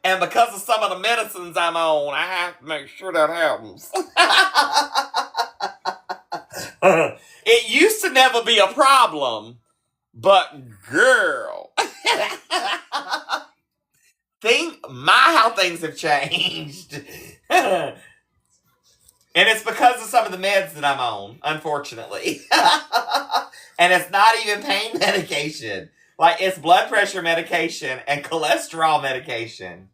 And because of some of the medicines I'm on, I have to make sure that happens. It used to never be a problem, but girl, how things have changed. And it's because of some of the meds that I'm on, unfortunately. And it's not even pain medication. Like, it's blood pressure medication and cholesterol medication.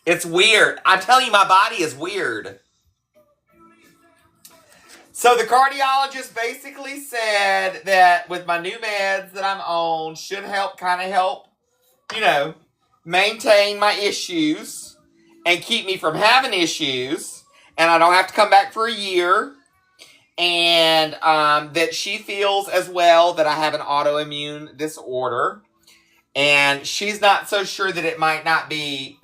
It's weird. I'm telling you, my body is weird. So the cardiologist basically said that with my new meds that I'm on should help, you know, maintain my issues and keep me from having issues. And I don't have to come back for a year. And that she feels as well that I have an autoimmune disorder. And she's not so sure that it might not be,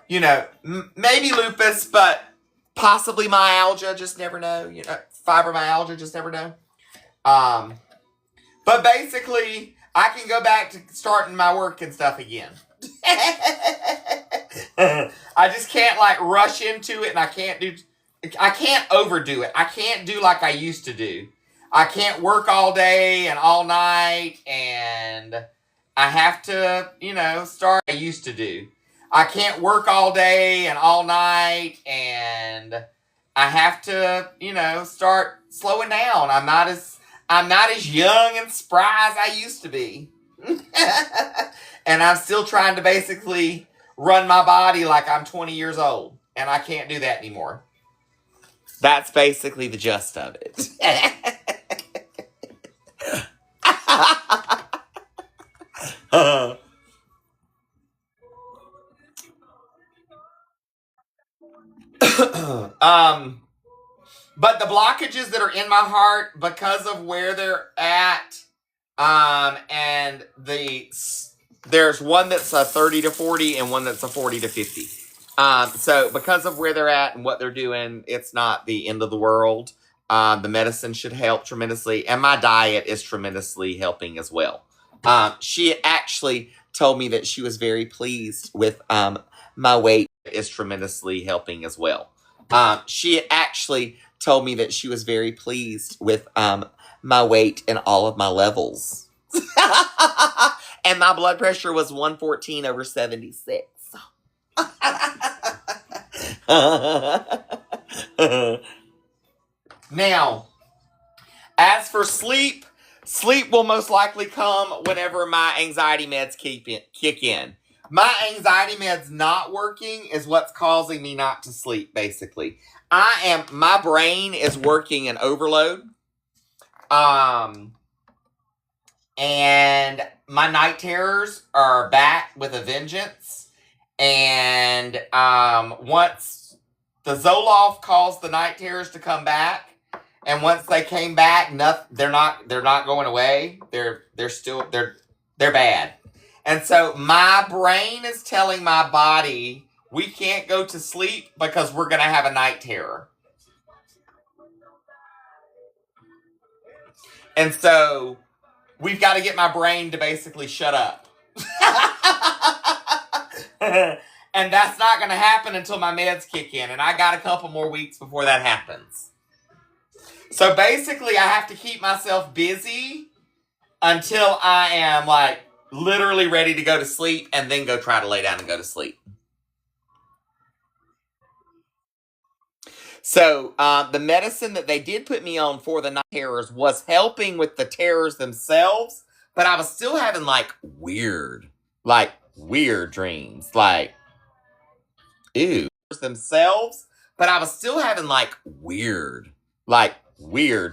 you know, maybe lupus, but possibly myalgia, just never know. You know, fibromyalgia, just never know. But basically, I can go back to starting my work and stuff again. I just can't, like, rush into it, and I can't overdo it. I can't do like I used to do. I can't work all day and all night, and I have to, you know, start I used to do. I can't work all day and all night, and I have to, you know, start slowing down. I'm not as young and spry as I used to be. And I'm still trying to basically run my body like I'm 20 years old, and I can't do that anymore. That's basically the gist of it. But the blockages that are in my heart because of where they're at, and there's one that's a 30 to 40 and one that's a 40 to 50. So because of where they're at and what they're doing, it's not the end of the world. The medicine should help tremendously, and my diet is tremendously helping as well. She actually told me that she was very pleased with my weight is tremendously helping as well. She actually told me that she was very pleased with my weight and all of my levels. And my blood pressure was 114/76. Now, as for sleep will most likely come whenever my anxiety meds kick in. My anxiety meds not working is what's causing me not to sleep, basically. My brain is working in overload. And my night terrors are back with a vengeance. And once the Zoloft caused the night terrors to come back, and once they came back, they're not going away. They're bad. And so my brain is telling my body, we can't go to sleep because we're going to have a night terror. And so we've got to get my brain to basically shut up. And that's not going to happen until my meds kick in. And I got a couple more weeks before that happens. So basically, I have to keep myself busy until I am like literally ready to go to sleep and then go try to lay down and go to sleep. So the medicine that they did put me on for the night terrors was helping with the terrors themselves, but I was still having like weird dreams, like ew themselves, but I was still having like weird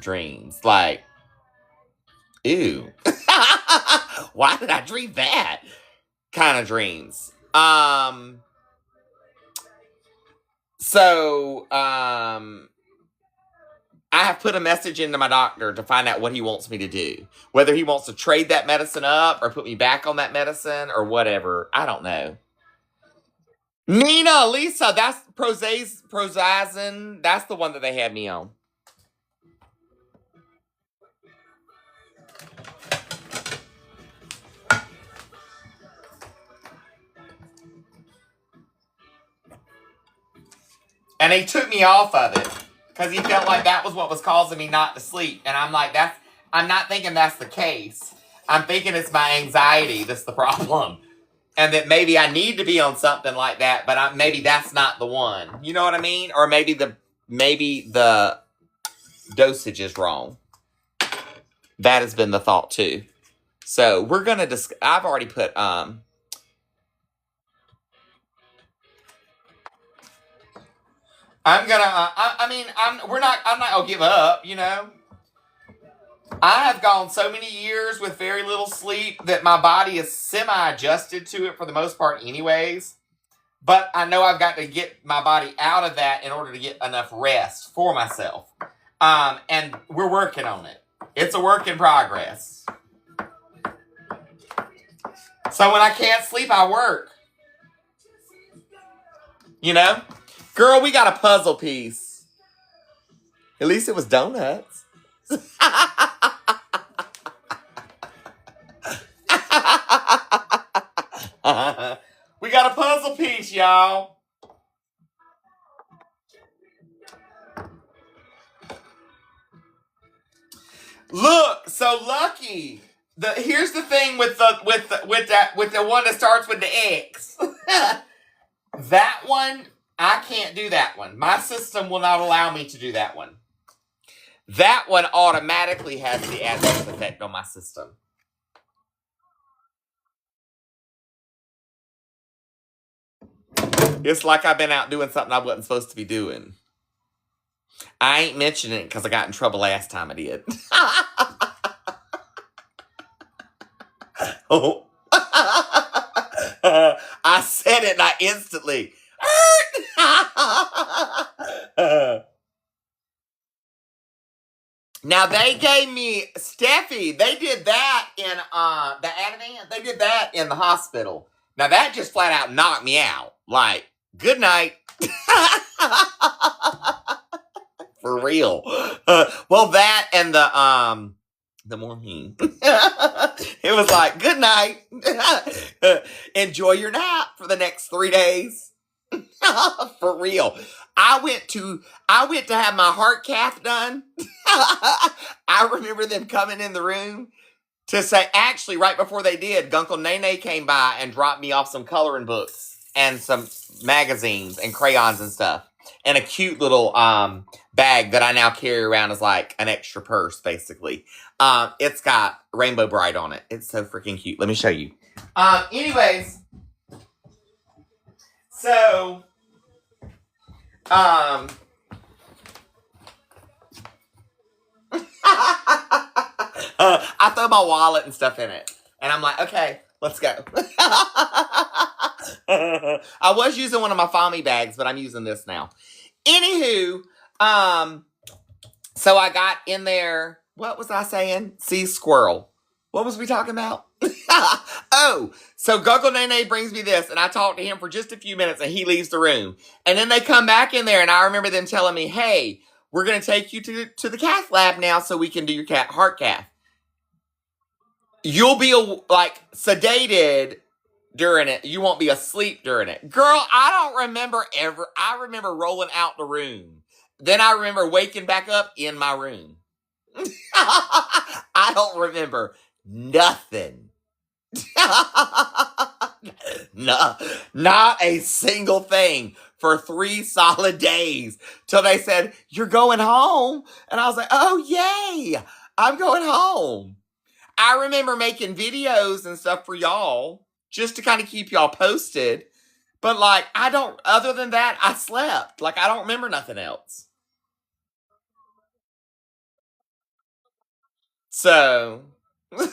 dreams, like ew. Why did I dream that kind of dreams? So, I have put a message into my doctor to find out what he wants me to do. Whether he wants to trade that medicine up or put me back on that medicine or whatever. I don't know. Nina, Lisa, that's Prozazin. That's the one that they had me on. And he took me off of it because he felt like that was what was causing me not to sleep. And I'm like, I'm not thinking that's the case. I'm thinking it's my anxiety that's the problem. And that maybe I need to be on something like that, but maybe that's not the one. You know what I mean? Or maybe the dosage is wrong. That has been the thought too. So we're going to I've already put, I'm not gonna give up, you know. I have gone so many years with very little sleep that my body is semi-adjusted to it for the most part anyways. But I know I've got to get my body out of that in order to get enough rest for myself. And we're working on it. It's a work in progress. So when I can't sleep, I work. You know? Girl, we got a puzzle piece. At least it was donuts. We got a puzzle piece, y'all. Look, so lucky. Here's the thing with the one that starts with the X. That one, I can't do that one. My system will not allow me to do that one. That one automatically has the adverse effect on my system. It's like I've been out doing something I wasn't supposed to be doing. I ain't mentioning it because I got in trouble last time I did. Oh. I said it and I instantly. Now they gave me Steffi. They did that in the Ativan. They did that in the hospital. Now that just flat out knocked me out. Like, good night. For real. Well, that and the morning. It was like, good night. Enjoy your nap for the next 3 days. For real. I went to have my heart cath done. I remember them coming in the room to say, actually, right before they did, Guncle Nene came by and dropped me off some coloring books and some magazines and crayons and stuff. And a cute little bag that I now carry around as like an extra purse, basically. It's got Rainbow Bright on it. It's so freaking cute. Let me show you. Anyways. So, I throw my wallet and stuff in it. And I'm like, okay, let's go. I was using one of my Fami bags, but I'm using this now. Anywho, so I got in there. What was I saying? See, squirrel. What was we talking about? Oh, so Guncle Nene brings me this, and I talk to him for just a few minutes, and he leaves the room. And then they come back in there, and I remember them telling me, hey, we're going to take you to the cath lab now so we can do your heart cath. You'll be like sedated during it. You won't be asleep during it. Girl, I don't remember ever. I remember rolling out the room. Then I remember waking back up in my room. I don't remember nothing. No, not a single thing for 3 solid days till they said, "You're going home." And I was like, "Oh, yay, I'm going home." I remember making videos and stuff for y'all just to kind of keep y'all posted. But like, I don't, other than that, I slept. Like, I don't remember nothing else. So, now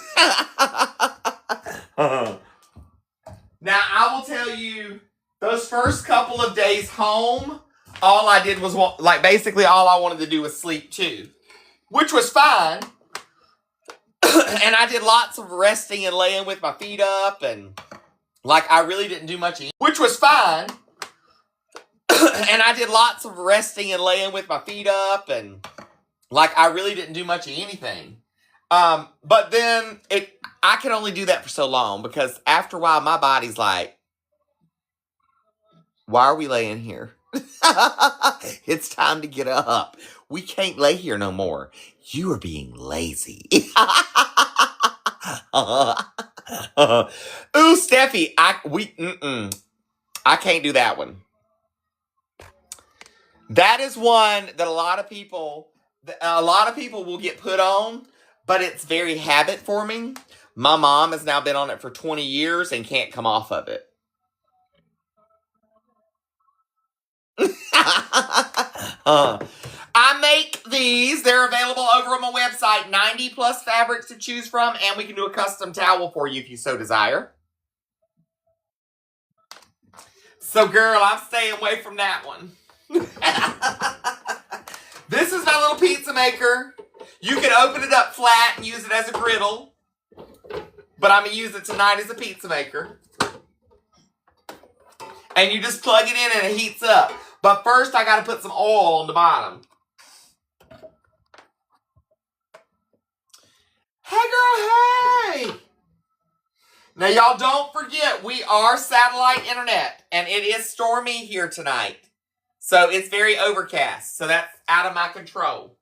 I will tell you, those first couple of days home, all I did was, like, basically all I wanted to do was sleep too, which was fine. And I did lots of resting and laying with my feet up, and like, I really didn't do much, which was fine. And I did lots of resting and laying with my feet up, and like, I really didn't do much of anything. But then I can only do that for so long, because after a while my body's like, why are we laying here? It's time to get up. We can't lay here no more. You are being lazy. Ooh, Steffi, I can't do that one. That is one that a lot of people will get put on, but it's very habit forming. My mom has now been on it for 20 years and can't come off of it. I make these. They're available over on my website. 90 plus fabrics to choose from, and we can do a custom towel for you if you so desire. So, girl, I'm staying away from that one. This is my little pizza maker. You can open it up flat and use it as a griddle, but I'm going to use it tonight as a pizza maker. And you just plug it in and it heats up. But first, I got to put some oil on the bottom. Hey, girl, hey! Now, y'all don't forget, we are satellite internet, and it is stormy here tonight. So, it's very overcast. So, that's out of my control.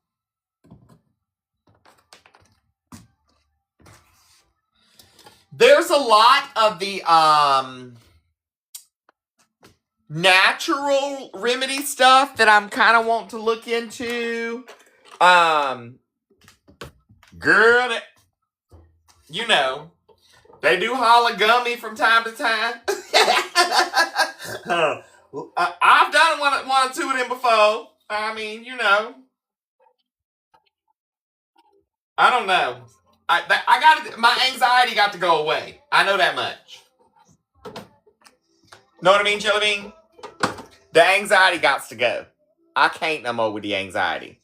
There's a lot of the natural remedy stuff that I'm kind of wanting to look into. Girl, you know, they do holla gummy from time to time. I've done one or two of them before. I mean, you know. I don't know. My anxiety got to go away. I know that much. Know what I mean, Jelly Bean? The anxiety got to go. I can't no more with the anxiety.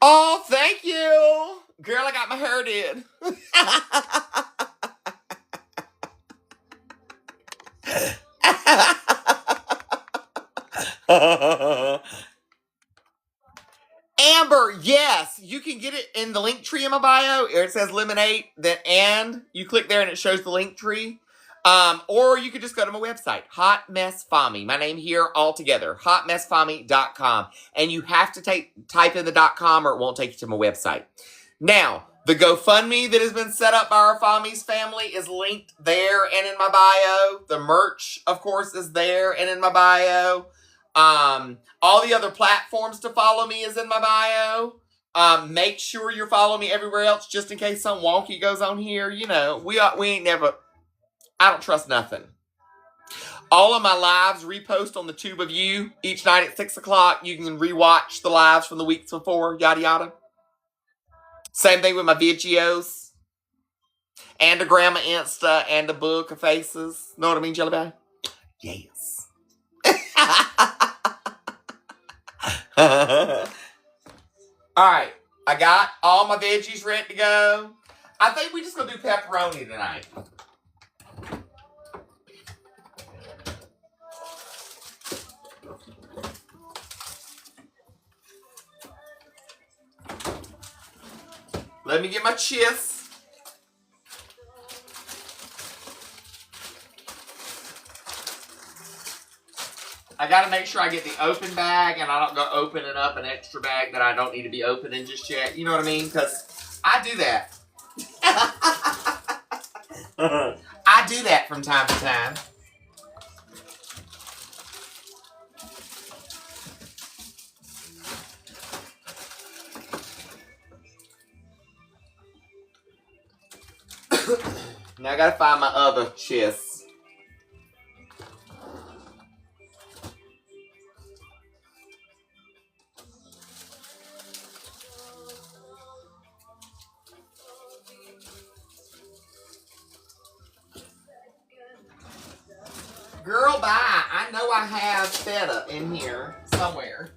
Oh, thank you. Girl, I got my hair did. Amber, yes, you can get it in the link tree in my bio. It says Lemonade, and you click there and it shows the link tree. Or you could just go to my website, Hot Mess Fami. My name here all together, hotmessfami.com. And you have to type in the .com or it won't take you to my website. Now, the GoFundMe that has been set up by our Fami's family is linked there and in my bio. The merch, of course, is there and in my bio. All the other platforms to follow me is in my bio. Make sure you're following me everywhere else just in case some wonky goes on here. You know, we ain't never... I don't trust nothing. All of my lives repost on the Tube of You each night at 6 o'clock. You can rewatch the lives from the weeks before, yada yada. Same thing with my videos. And a grandma Insta and a book of faces. Know what I mean, Jelly Bean? Yes. Alright. I got all my veggies ready to go. I think we just gonna do pepperoni tonight. Let me get my chips. I gotta make sure I get the open bag and I don't go opening up an extra bag that I don't need to be opening just yet. You know what I mean? Because I do that. I do that from time to time. Now I gotta find my other chips. Girl, bye. I know I have feta in here somewhere.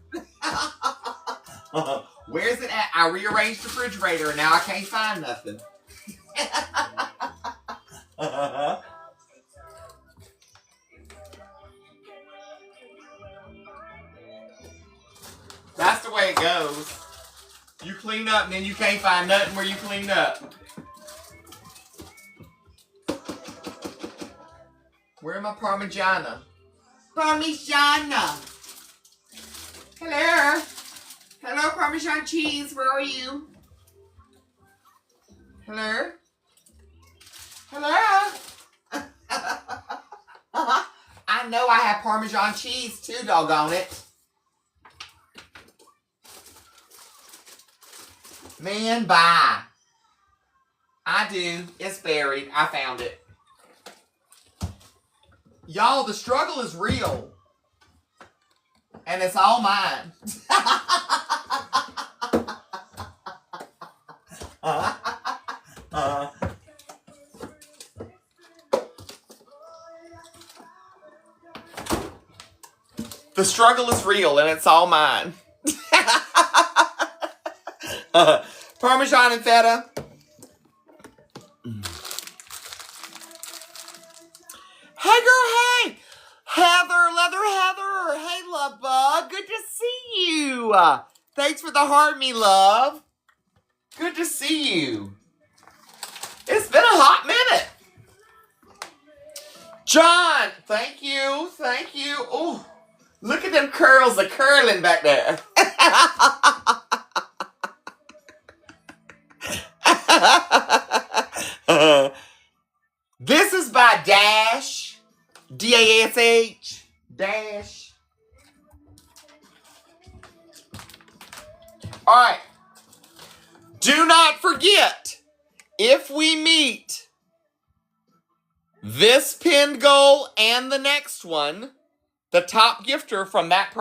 Where's it at? I rearranged the refrigerator and now I can't find nothing. That's the way it goes. You clean up and then you can't find nothing where you clean up. Where am my Parmigiana? Parmigiana! Hello? Hello, Parmesan cheese. Where are you? Hello? Hello? I know I have Parmesan cheese too, doggone it. Man, bye. I do. It's buried. I found it. Y'all, the struggle is real. And it's all mine. The struggle is real and it's all mine. Parmesan and feta. Hey girl, hey! Heather. Hey, love bug. Good to see you. Thanks for the heart, me love. Good to see you. It's been a hot minute. John, thank you. Oh, look at them curls a curling back there. This is by Dash. D-A-S-H. Dash. Alright. Do not forget, if we meet this pinned goal and the next one, the top gifter from that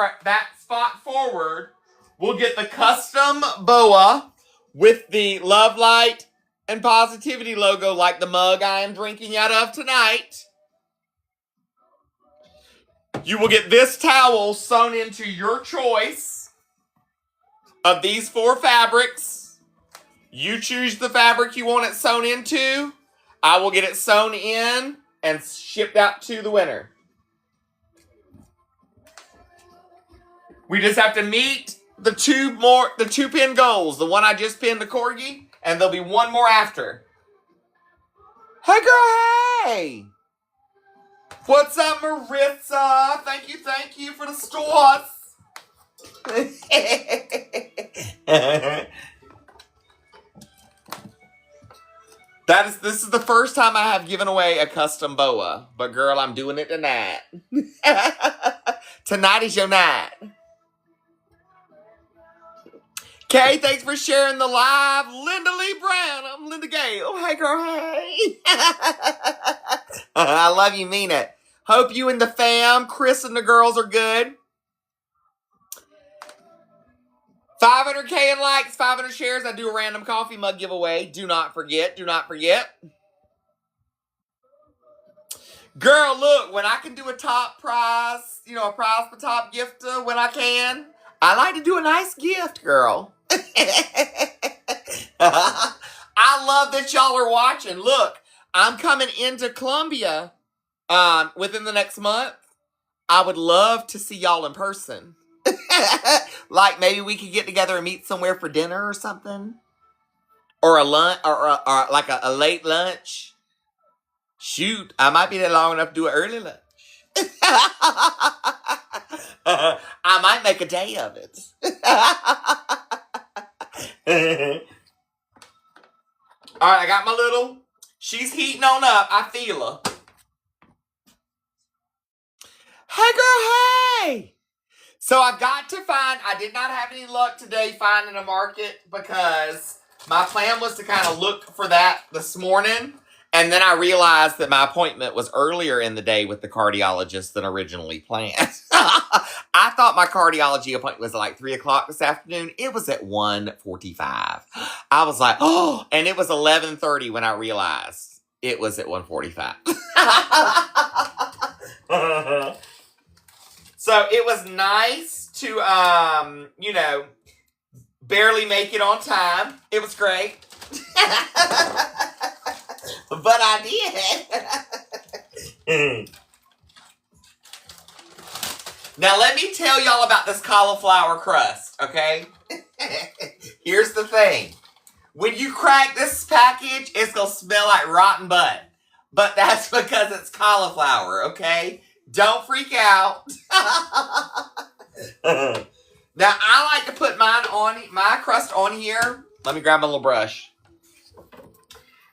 spot forward will get the custom boa with the Love Light and Positivity logo like the mug I am drinking out of tonight. You will get this towel sewn into your choice of these 4 fabrics. You choose the fabric you want it sewn into. I will get it sewn in and shipped out to the winner. We just have to meet the two pin goals. The one I just pinned to Corgi, and there'll be one more after. Hey girl, hey! What's up, Maritza? Thank you for the stores. This is the first time I have given away a custom boa. But girl, I'm doing it tonight. Tonight is your night. Kay, thanks for sharing the live. Linda Lee Brown. I'm Linda Gale. Hey, girl, hey. I love you, mean it. Hope you and the fam, Chris and the girls are good. 500K in likes, 500 shares. I do a random coffee mug giveaway. Do not forget. Girl, look, when I can do a top prize, a prize for top gifter when I can, I like to do a nice gift, girl. I love that y'all are watching. Look, I'm coming into Columbia within the next month. I would love to see y'all in person. Like maybe we could get together and meet somewhere for dinner or something. or a lunch, or like a late lunch. Shoot, I might be there long enough to do an early lunch. I might make a day of it. All right, I got my little. She's heating on up. I feel her. Hey, girl, hey! So I've got to find, I did not have any luck today finding a market because my plan was to kind of look for that this morning. And then I realized that my appointment was earlier in the day with the cardiologist than originally planned. I thought my cardiology appointment was like 3 o'clock this afternoon. It was at 1:45. I was like, oh, and it was 11:30 when I realized it was at 1:45. So it was nice to, barely make it on time. It was great. But I did. Now let me tell y'all about this cauliflower crust, okay? Here's the thing. When you crack this package, it's going to smell like rotten butt. But that's because it's cauliflower, okay? Don't freak out. Now, I like to put my crust on here. Let me grab my little brush.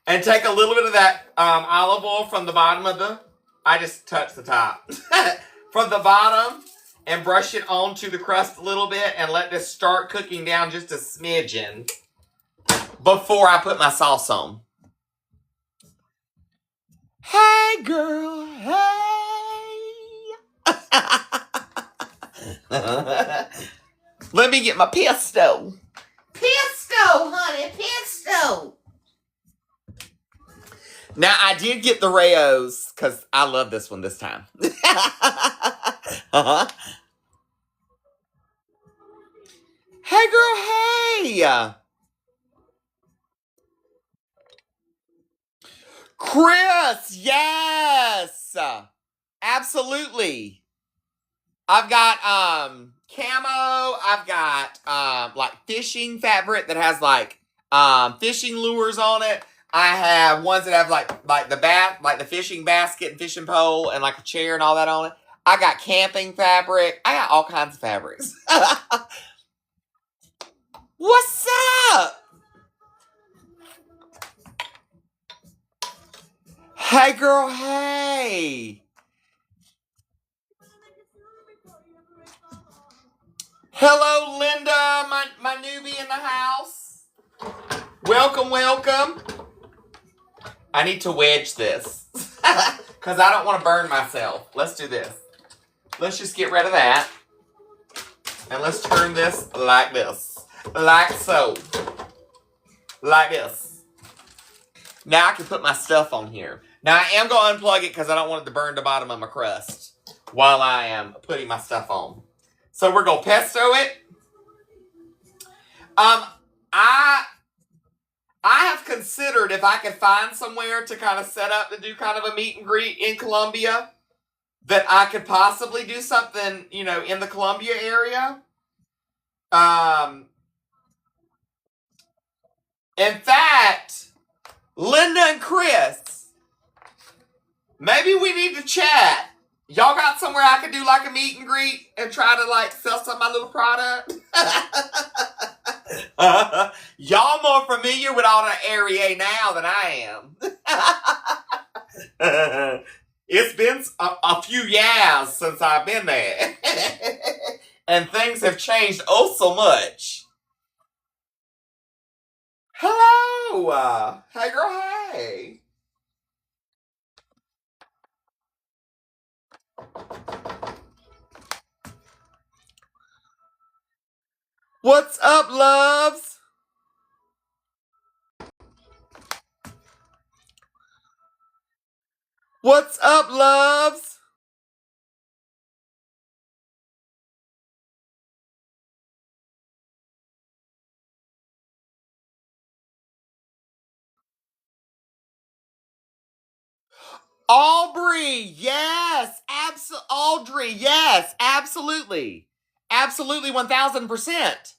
And take a little bit of that olive oil from the bottom of I just touched the top. From the bottom and brush it onto the crust a little bit and let this start cooking down just a smidgen before I put my sauce on. Hey, girl, hey. Let me get my pesto. Pesto, honey, pesto. Now, I did get the Rayos, because I love this one this time. Hey, girl, hey! Chris, yes! Absolutely. I've got, camo. I've got, like, fishing fabric that has, like, fishing lures on it. I have ones that have like the fishing basket and fishing pole and like a chair and all that on it. I got camping fabric. I got all kinds of fabrics. What's up? Hey, girl, hey. Hello, Linda, my newbie in the house. Welcome, welcome. I need to wedge this because I don't want to burn myself. Let's do this. Let's just get rid of that. And let's turn this like this. Like so. Like this. Now I can put my stuff on here. Now I am going to unplug it because I don't want it to burn the bottom of my crust while I am putting my stuff on. So we're going to pesto it. I have considered if I could find somewhere to kind of set up to do kind of a meet and greet in Columbia, that I could possibly do something, in the Columbia area. In fact, Linda and Chris, maybe we need to chat. Y'all got somewhere I could do like a meet and greet and try to like sell some of my little product? Y'all more familiar with all the area now than I am. It's been a few years since I've been there. And things have changed oh so much. Hello. Hey, girl, hey. What's up, loves? What's up, loves? Aubrey, yes. Audrey, yes. Absolutely. Absolutely, 1000%.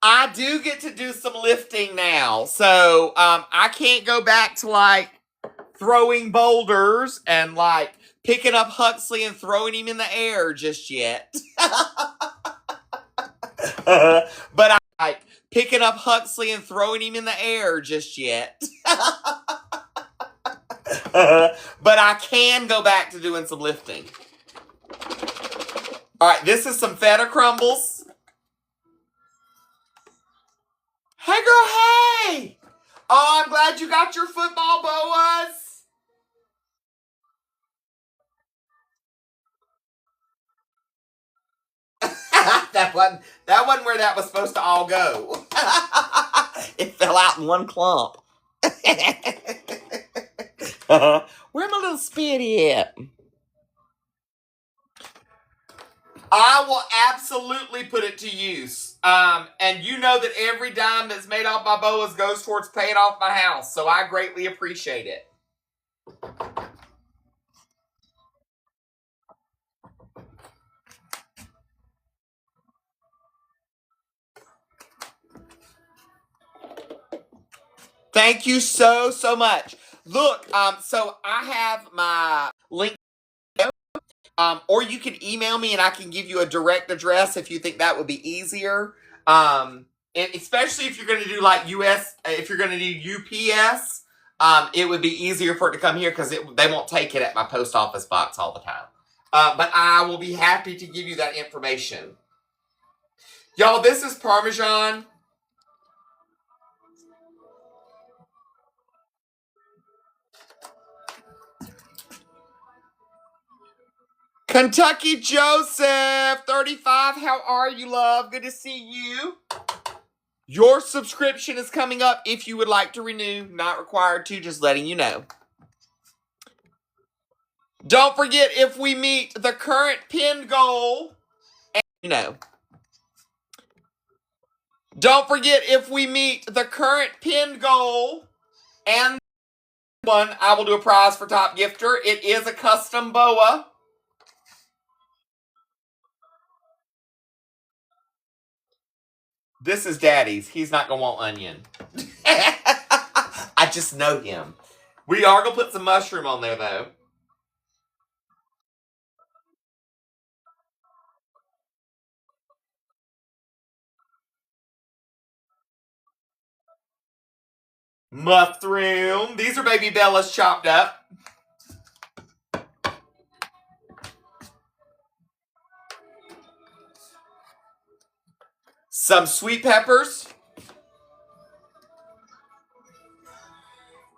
I do get to do some lifting now. So I can't go back to like throwing boulders and like picking up Huxley and throwing him in the air just yet. But I like picking up Huxley and throwing him in the air just yet. But I can go back to doing some lifting. All right, this is some feta crumbles. Hey, girl, hey! Oh, I'm glad you got your football boas. that wasn't where that was supposed to all go. It fell out in one clump. Where my little spitty at? I will absolutely put it to use. And you know that every dime that's made off my boas goes towards paying off my house, so I greatly appreciate it. Thank you so much. Look, so I have my link, or you can email me and I can give you a direct address if you think that would be easier. And especially if you're going to do like US, if you're going to do UPS, it would be easier for it to come here because they won't take it at my post office box all the time. But I will be happy to give you that information. Y'all, this is Parmesan. Kentucky Joseph, 35. How are you, love? Good to see you. Your subscription is coming up if you would like to renew. Not required to, just letting you know. Don't forget, if we meet the current pinned goal, Don't forget, if we meet the current pinned goal and one, I will do a prize for top gifter. It is a custom boa. This is Daddy's. He's not going to want onion. I just know him. We are going to put some mushroom on there, though. Mushroom. These are Baby Bella's chopped up. Some sweet peppers.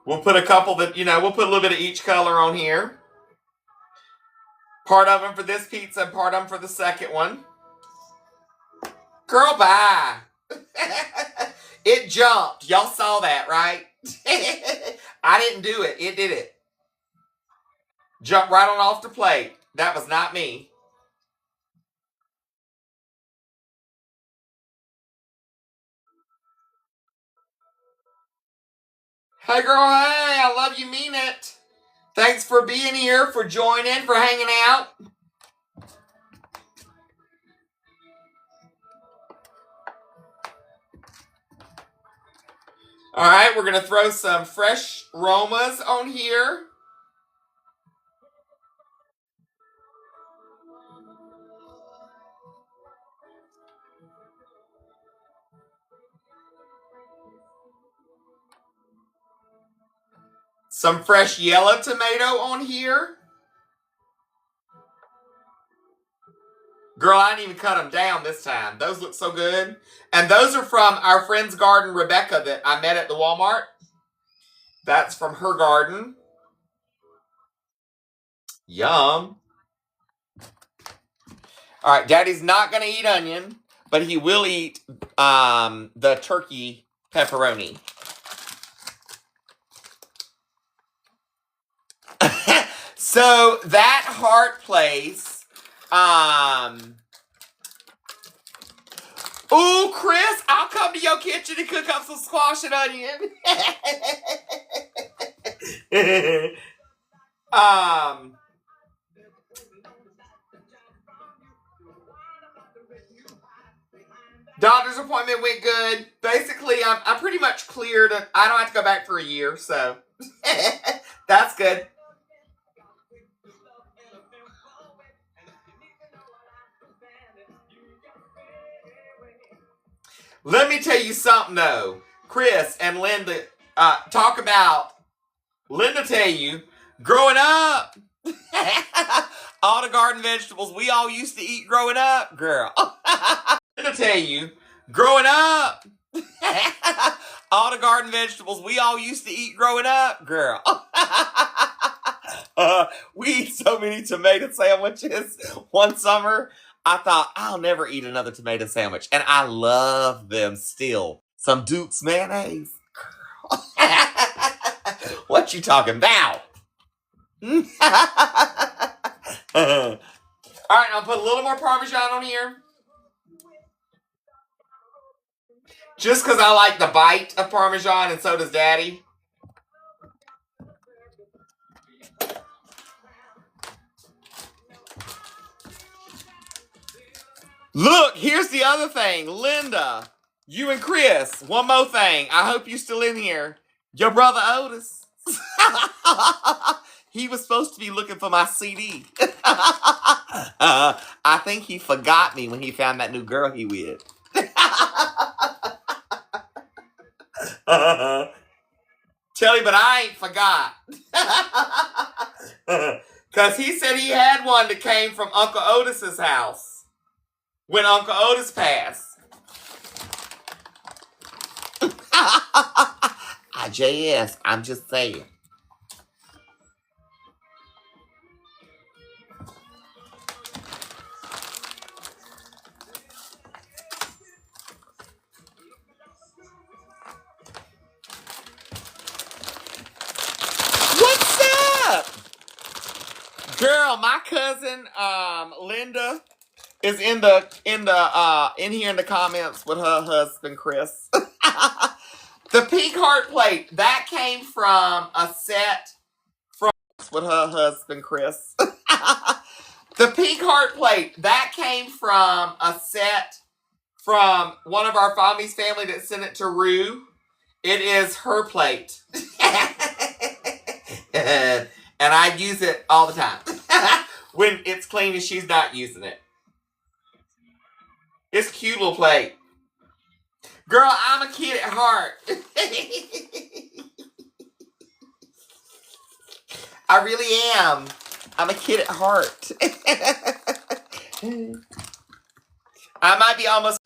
We'll put a couple that, we'll put a little bit of each color on here. Part of them for this pizza and part of them for the second one. Girl, bye. It jumped. Y'all saw that, right? I didn't do it. It did it. Jumped right on off the plate. That was not me. Hey, girl, hey. I love you, mean it. Thanks for being here, for joining, for hanging out. All right, we're going to throw some fresh Romas on here. Some fresh yellow tomato on here. Girl, I didn't even cut them down this time. Those look so good. And those are from our friend's garden, Rebecca, that I met at the Walmart. That's from her garden. Yum. All right, Daddy's not going to eat onion, but he will eat the turkey pepperoni. So that heart place. Ooh, Chris, I'll come to your kitchen and cook up some squash and onion. Doctor's appointment went good. Basically, I'm pretty much cleared. I don't have to go back for a year, so that's good. Let me tell you something, though. Chris and Linda talk about, Linda tell you, growing up, all the garden vegetables we all used to eat growing up, girl. Linda tell you, growing up, all the garden vegetables we all used to eat growing up, girl. We eat so many tomato sandwiches. One summer, I thought, I'll never eat another tomato sandwich. And I love them still. Some Duke's mayonnaise. What you talking about? All right, I'll put a little more Parmesan on here. Just because I like the bite of Parmesan, and so does Daddy. Look, here's the other thing. Linda, you and Chris, one more thing. I hope you're still in here. Your brother Otis. He was supposed to be looking for my CD. I think he forgot me when he found that new girl he with. Tell him, but I ain't forgot. Because he said he had one that came from Uncle Otis's house when Uncle Otis passed. IJS, I'm just saying. What's up? Girl, my cousin Linda is in here in the comments with her husband Chris. The pink heart plate that came from a set from with her husband Chris. The pink heart plate that came from a set from one of our family's family that sent it to Rue. It is her plate. And I use it all the time. When it's clean and she's not using it. It's a cute little plate. Girl, I'm a kid at heart. I really am. I'm a kid at heart. I might be almost...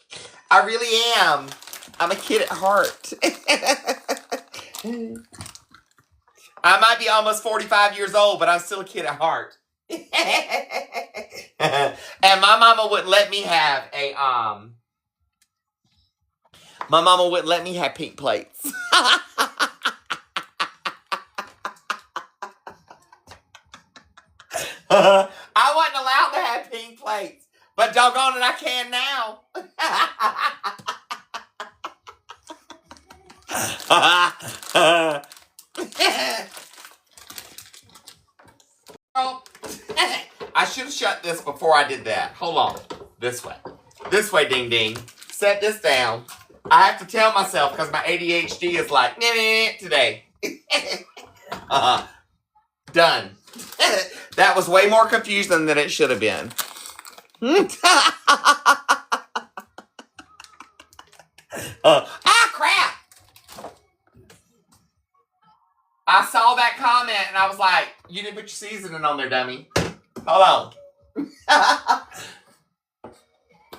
I really am. I'm a kid at heart. I might be almost 45 years old, but I'm still a kid at heart. And my mama wouldn't let me have a... My mama wouldn't let me have pink plates. I wasn't allowed to have pink plates, but doggone it, I can now. I should have shut this before I did that. Hold on. This way. This way, ding ding. Set this down. I have to tell myself because my ADHD is like, nah, today. Done. That was way more confusing than it should have been. Crap! I saw that comment and I was like, you didn't put your seasoning on there, dummy. Hold on.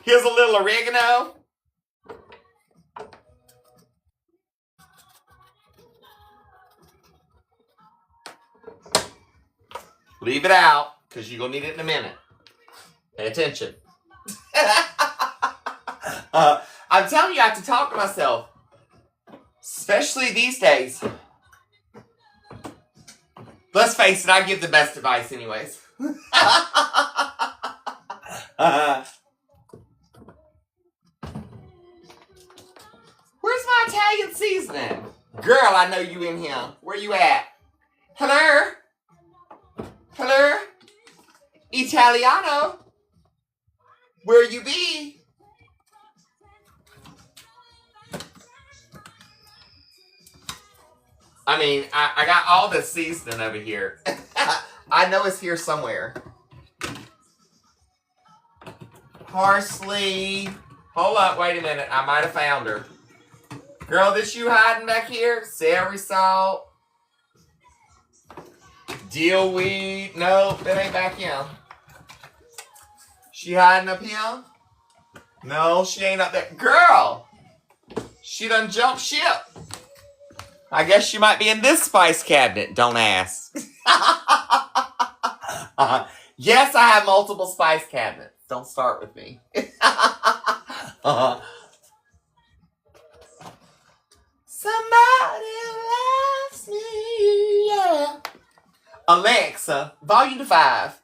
Here's a little oregano. Leave it out, because you're going to need it in a minute. Pay attention. I'm telling you, I have to talk to myself. Especially these days. Let's face it, I give the best advice anyways. Where's my Italian seasoning? Girl, I know you in here. Where you at? Hello? Hello? Italiano? Where you be? I mean, I got all this seasoning over here. I know it's here somewhere. Parsley. Hold up, wait a minute. I might have found her. Girl, this you hiding back here? Celery salt. Dill weed. Nope, that ain't back in. She hiding up here? No, she ain't up there. Girl! She done jumped ship. I guess she might be in this spice cabinet. Don't ask. Yes, I have multiple spice cabinets. Don't start with me. Somebody loves me, yeah. Alexa, volume 5.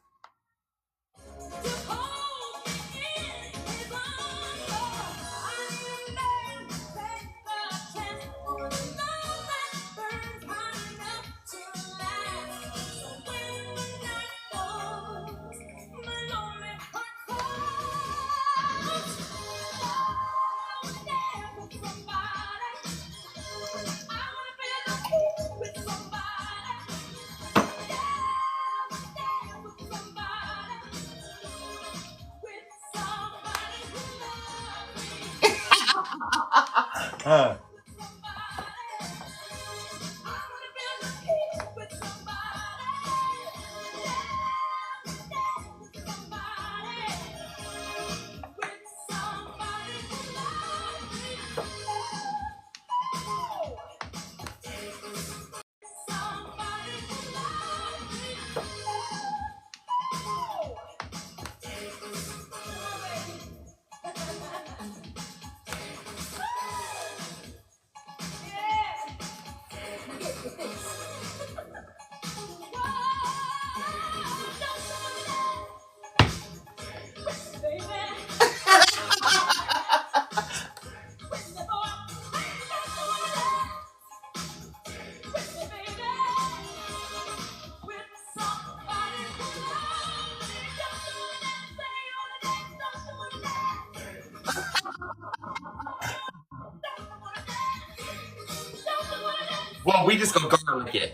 Well, we just gonna garlic it.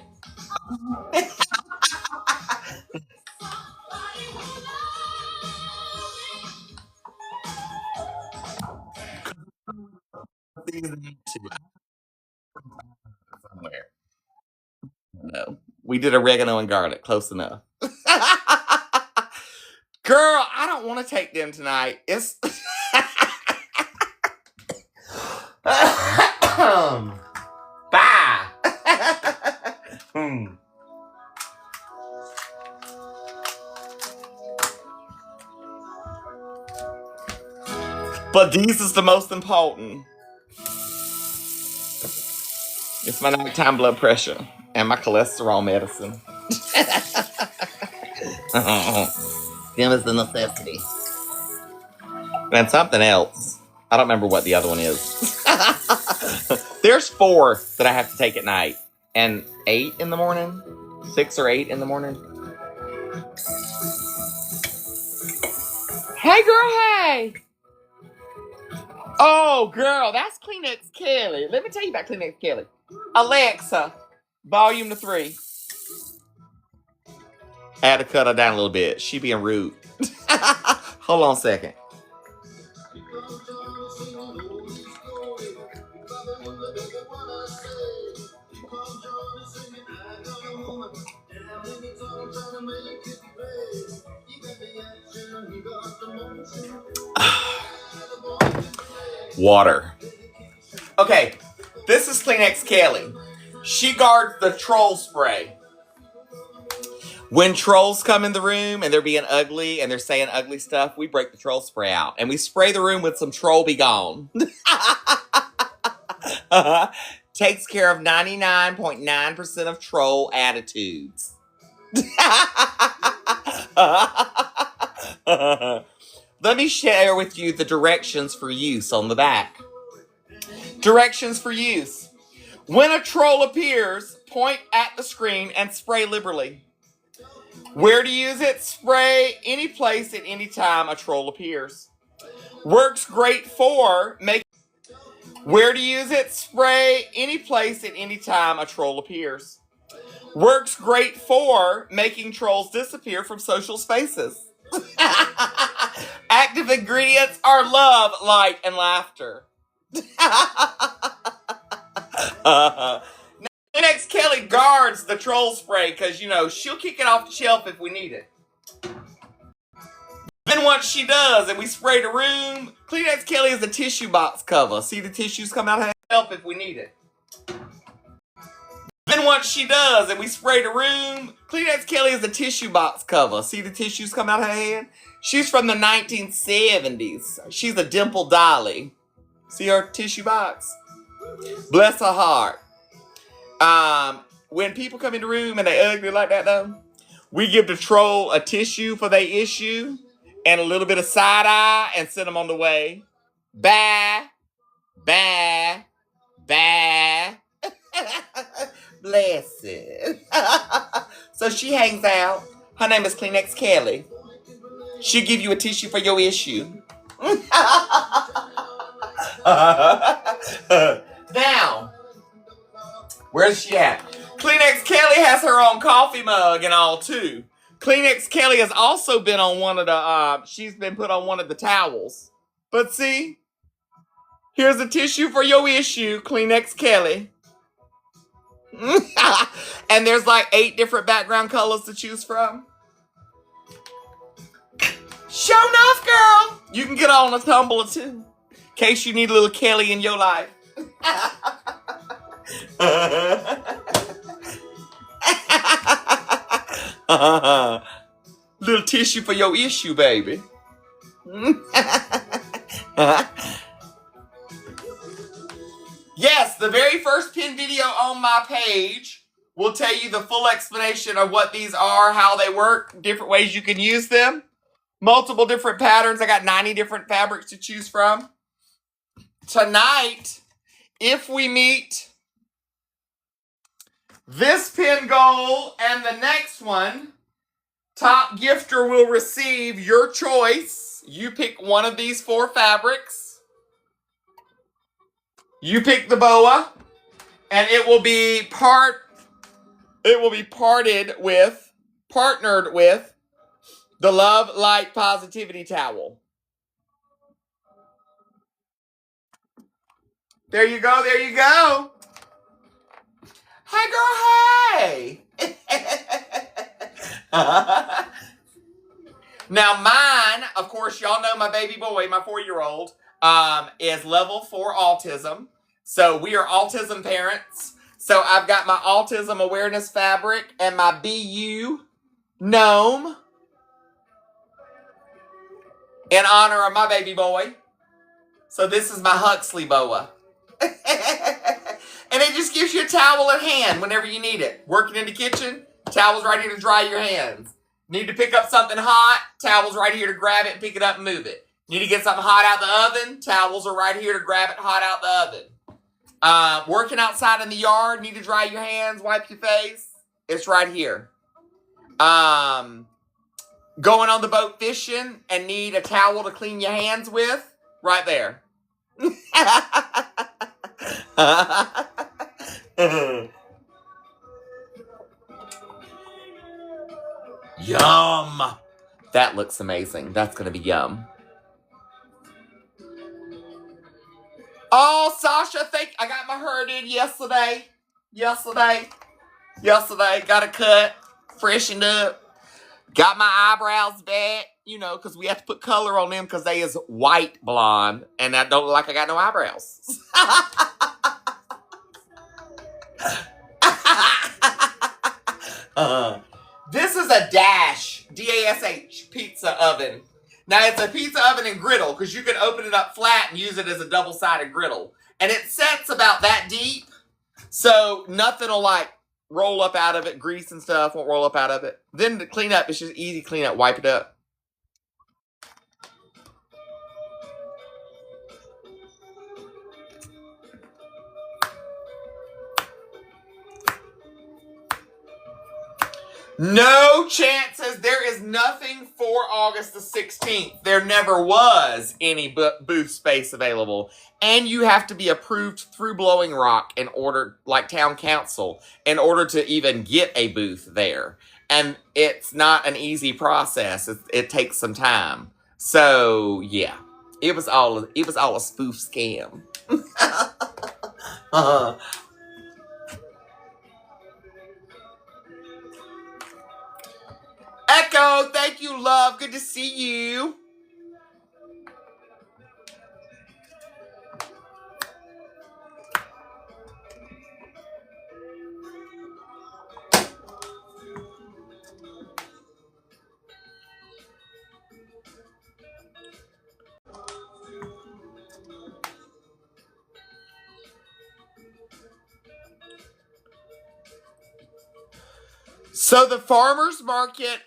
Somewhere. No, we did oregano and garlic. Close enough. Girl, I don't want to take them tonight. It's bye. But these is the most important. It's my nighttime blood pressure and my cholesterol medicine. Them is the necessity. And something else. I don't remember what the other one is. There's 4 that I have to take at night. And 8 in the morning? 6 or 8 in the morning? Hey, girl, hey! Oh, girl, that's Kleenex Kelly. Let me tell you about Kleenex Kelly. Alexa, volume 3. I had to cut her down a little bit. She being rude. Hold on a second. Water. Okay, this is Kleenex Kelly. She guards the troll spray. When trolls come in the room and they're being ugly and they're saying ugly stuff, we break the troll spray out. And we spray the room with some Troll Be Gone. Takes care of 99.9% of troll attitudes. Let me share with you the directions for use on the back. Directions for use. When a troll appears, point at the screen and spray liberally. Where to use it? Spray any place at any time a troll appears. Works great for Where to use it? Spray any place at any time a troll appears. Works great for making trolls disappear from social spaces. Active ingredients are love, light, and laughter. Next, Kelly guards the troll spray because, you know, she'll kick it off the shelf if we need it. Then once she does and we spray the room, Kleenex Kelly is a tissue box cover. See the tissues come out of her shelf if we need it. Then once she does and we spray the room, Kleenex Kelly is a tissue box cover. See the tissues come out of her hand? She's from the 1970s. She's a dimple dolly. See her tissue box? Bless her heart. When people come in the room and they ugly like that though, we give the troll a tissue for their issue and a little bit of side eye and send them on the way. Bye. Bye. Bye. Bless it. So she hangs out. Her name is Kleenex Kelly. She'll give you a tissue for your issue. Now, where's she at? Kleenex Kelly has her own coffee mug and all too. Kleenex Kelly has also been on one of the, she's been put on one of the towels. But see, here's a tissue for your issue, Kleenex Kelly. And there's like 8 different background colors to choose from. Show enough, girl. You can get on a tumbler too, in case you need a little Kelly in your life. Little tissue for your issue, baby. Yes, the very first pinned video on my page will tell you the full explanation of what these are, how they work, different ways you can use them. Multiple different patterns. I got 90 different fabrics to choose from. Tonight, if we meet this pin goal and the next one, top gifter will receive your choice. You pick one of these 4 fabrics. You pick the boa, and it will be partnered with the Love, Light, Positivity towel. There you go, there you go. Hey, girl, hey. Now mine, of course, y'all know my baby boy, my 4-year-old, is level 4 autism. So we are autism parents. So I've got my autism awareness fabric and my BU gnome in honor of my baby boy. So this is my Huxley boa. And it just gives you a towel at hand whenever you need it. Working in the kitchen, towel's right here to dry your hands. Need to pick up something hot, towel's right here to grab it and pick it up and move it. Need to get something hot out the oven, towels are right here to grab it hot out the oven. Working outside in the yard, need to dry your hands, wipe your face, it's right here. Going on the boat fishing and need a towel to clean your hands with, right there. Yum! That looks amazing. That's gonna be yum. Oh, Sasha, I got my hair did yesterday. Yesterday. Got a cut. Freshened up. Got my eyebrows back. You know, because we have to put color on them because they is white blonde. And I don't look like I got no eyebrows. This is a Dash, D-A-S-H, pizza oven. Now, it's a pizza oven and griddle because you can open it up flat and use it as a double-sided griddle. And it sets about that deep, so nothing will, like, roll up out of it. Grease and stuff won't roll up out of it. Then to clean up, it's just easy to clean up. Wipe it up. No chances. There is nothing for August the 16th. There never was any booth space available. And you have to be approved through Blowing Rock in order, like town council, in order to even get a booth there. And it's not an easy process. It takes some time. So, yeah. It was all a spoof scam. Echo, thank you, love. Good to see you. So the farmer's market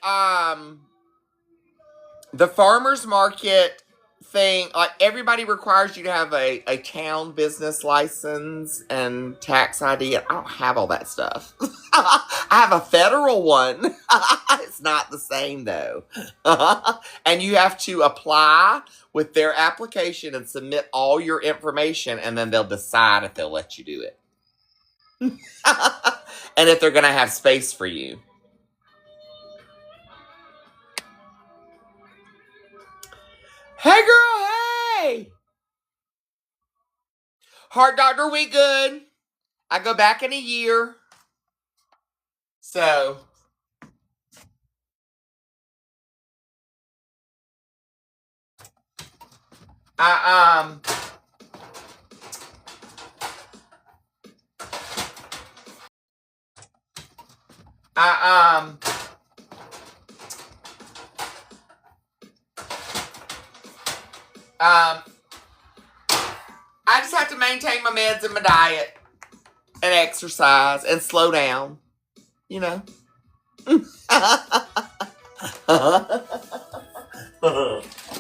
thing, like everybody requires you to have a town business license and tax ID. I don't have all that stuff. I have a federal one. It's not the same though. And you have to apply with their application and submit all your information, and then they'll decide if they'll let you do it. And if they're going to have space for you. Hey girl, hey! Heart doctor, we good. I go back in a year. So. I just have to maintain my meds and my diet and exercise and slow down, you know.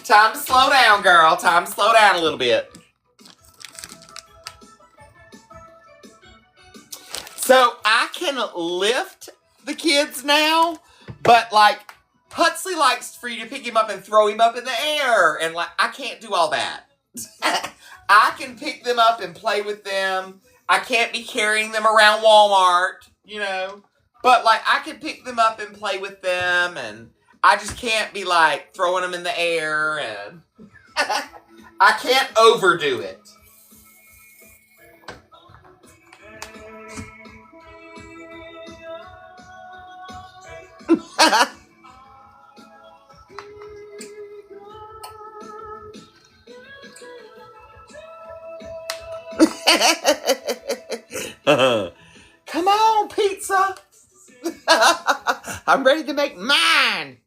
Time to slow down, girl. Time to slow down a little bit. So I can lift the kids now, but like Huxley likes for you to pick him up and throw him up in the air, and like I can't do all that. I can pick them up and play with them. I can't be carrying them around Walmart, you know. But like I can pick them up and play with them, and I just can't be like throwing them in the air, and I can't overdo it. Come on, pizza. I'm ready to make mine.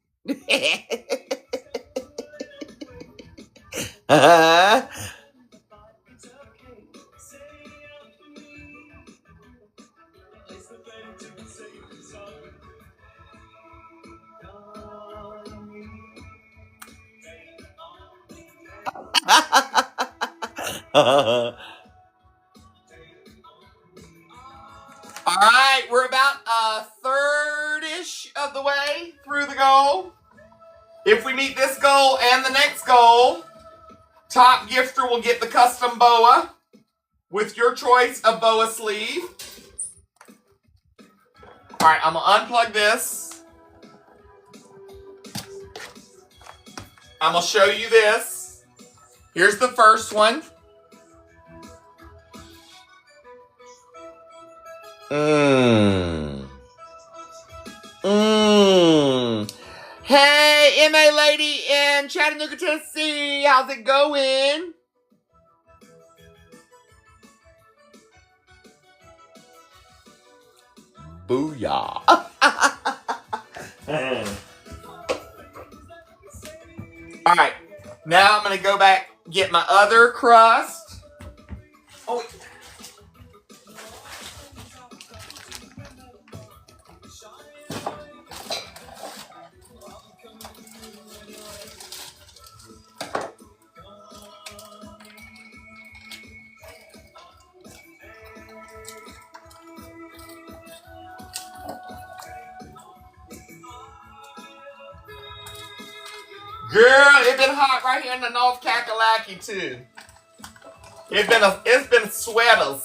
All right, we're about a third-ish of the way through the goal. If we meet this goal and the next goal, top gifter will get the custom boa with your choice of boa sleeve. All right, I'm going to unplug this. I'm going to show you this. Here's the first one. Hey, MA lady in Chattanooga, Tennessee. How's it going? Booyah. All right. Now I'm going to go back, get my other crust. Oh, Girl, it's been hot right here in the North Kakalaki too. It's been sweater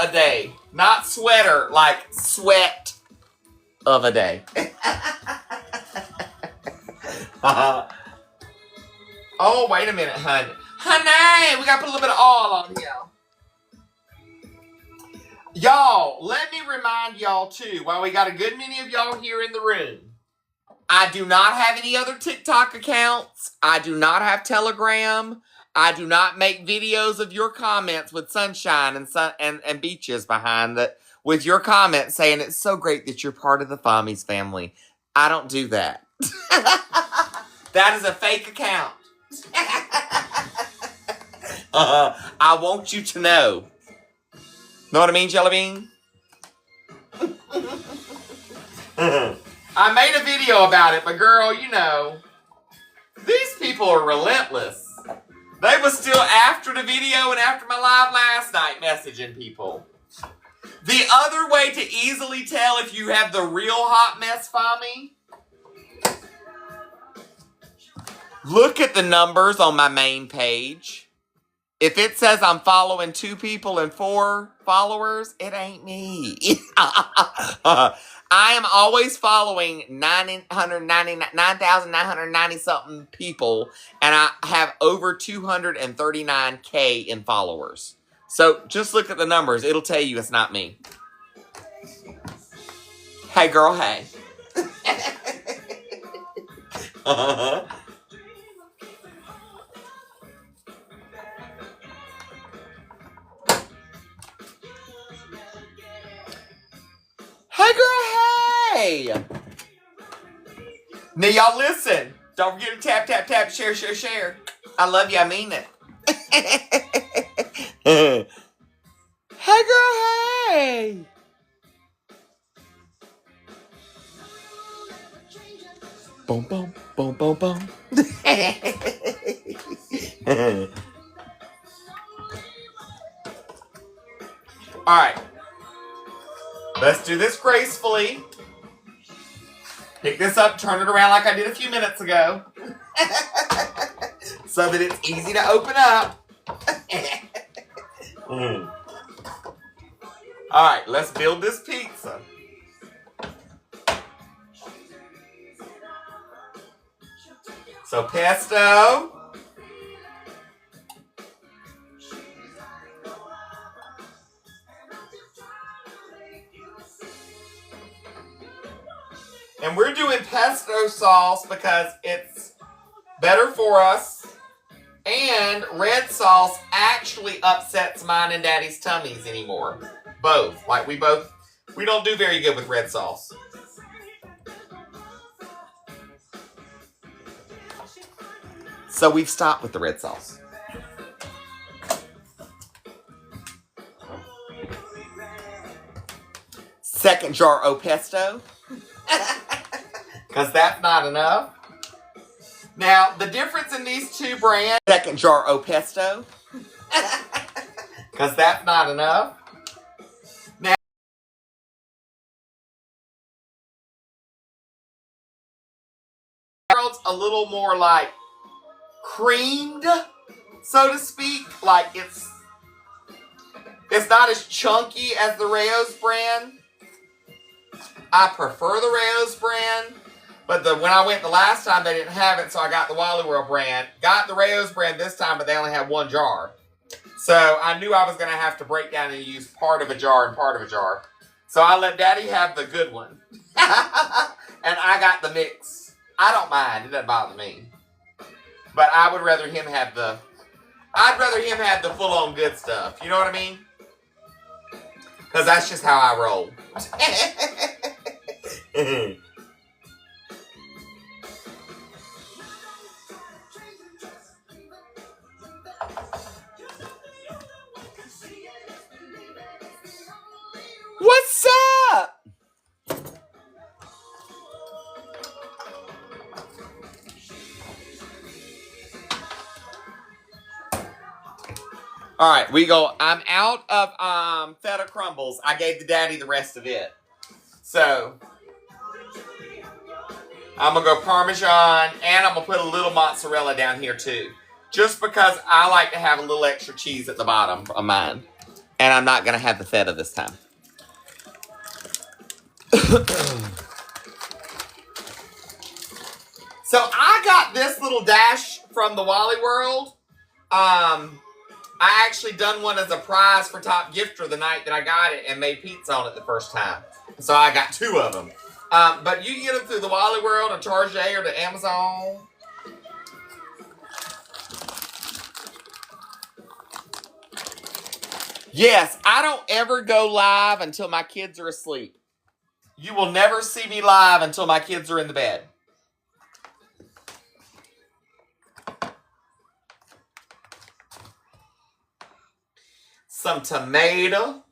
a day. Not sweater, like sweat of a day. Oh, wait a minute, honey. Honey, we gotta put a little bit of oil on here. Y'all, let me remind y'all too, while we got a good many of y'all here in the room, I do not have any other TikTok accounts. I do not have Telegram. I do not make videos of your comments with sunshine and beaches behind that with your comments saying it's so great that you're part of the Fommies family. I don't do that. That is a fake account. I want you to know. Know what I mean, Jelly Bean? I made a video about it, but girl, you know, these people are relentless. They was still after the video and after my live last night messaging people. The other way to easily tell if you have the real hot mess Fommy, look at the numbers on my main page. If it says I'm following 2 people and 4 followers, it ain't me. I am always following 9,990 something people, and I have over 239K in followers. So just look at the numbers. It'll tell you it's not me. Hey, girl, hey. Hey, girl, hey! Now, y'all listen. Don't forget to tap, tap, tap, share, share, share. I love you. I mean it. Hey, girl, hey! Boom, boom, boom, boom, boom. All right. Let's do this gracefully. Pick this up, turn it around like I did a few minutes ago. So that it's easy to open up. Alright, let's build this pizza. So pesto. And we're doing pesto sauce because it's better for us. And red sauce actually upsets mine and Daddy's tummies anymore. Both. Like we don't do very good with red sauce. So we've stopped with the red sauce. Second jar of pesto. Because that's not enough. Now, the difference in these 2 brands. Second jar of pesto. Because that's not enough. Now, it's a little more like creamed, so to speak. Like it's not as chunky as the Rayo's brand. I prefer the Rayo's brand, but when I went the last time, they didn't have it, so I got the Wally World brand. Got the Rayo's brand this time, but they only had 1 jar. So I knew I was going to have to break down and use part of a jar and part of a jar. So I let Daddy have the good one. And I got the mix. I don't mind. It doesn't bother me. But I would rather him have the... I'd rather him have the full-on good stuff. You know what I mean? Because that's just how I roll. What's up? All right, we go. I'm out of feta crumbles. I gave the daddy the rest of it. So I'm going to go Parmesan, and I'm going to put a little mozzarella down here too. Just because I like to have a little extra cheese at the bottom of mine. And I'm not going to have the feta this time. So I got this little dash from the Wally World. I actually done one as a prize for Top Gifter the night that I got it and made pizza on it the first time. So I got 2 of them. But you can get them through the Wally World or Target or the Amazon. Yes, I don't ever go live until my kids are asleep. You will never see me live until my kids are in the bed. Some tomato.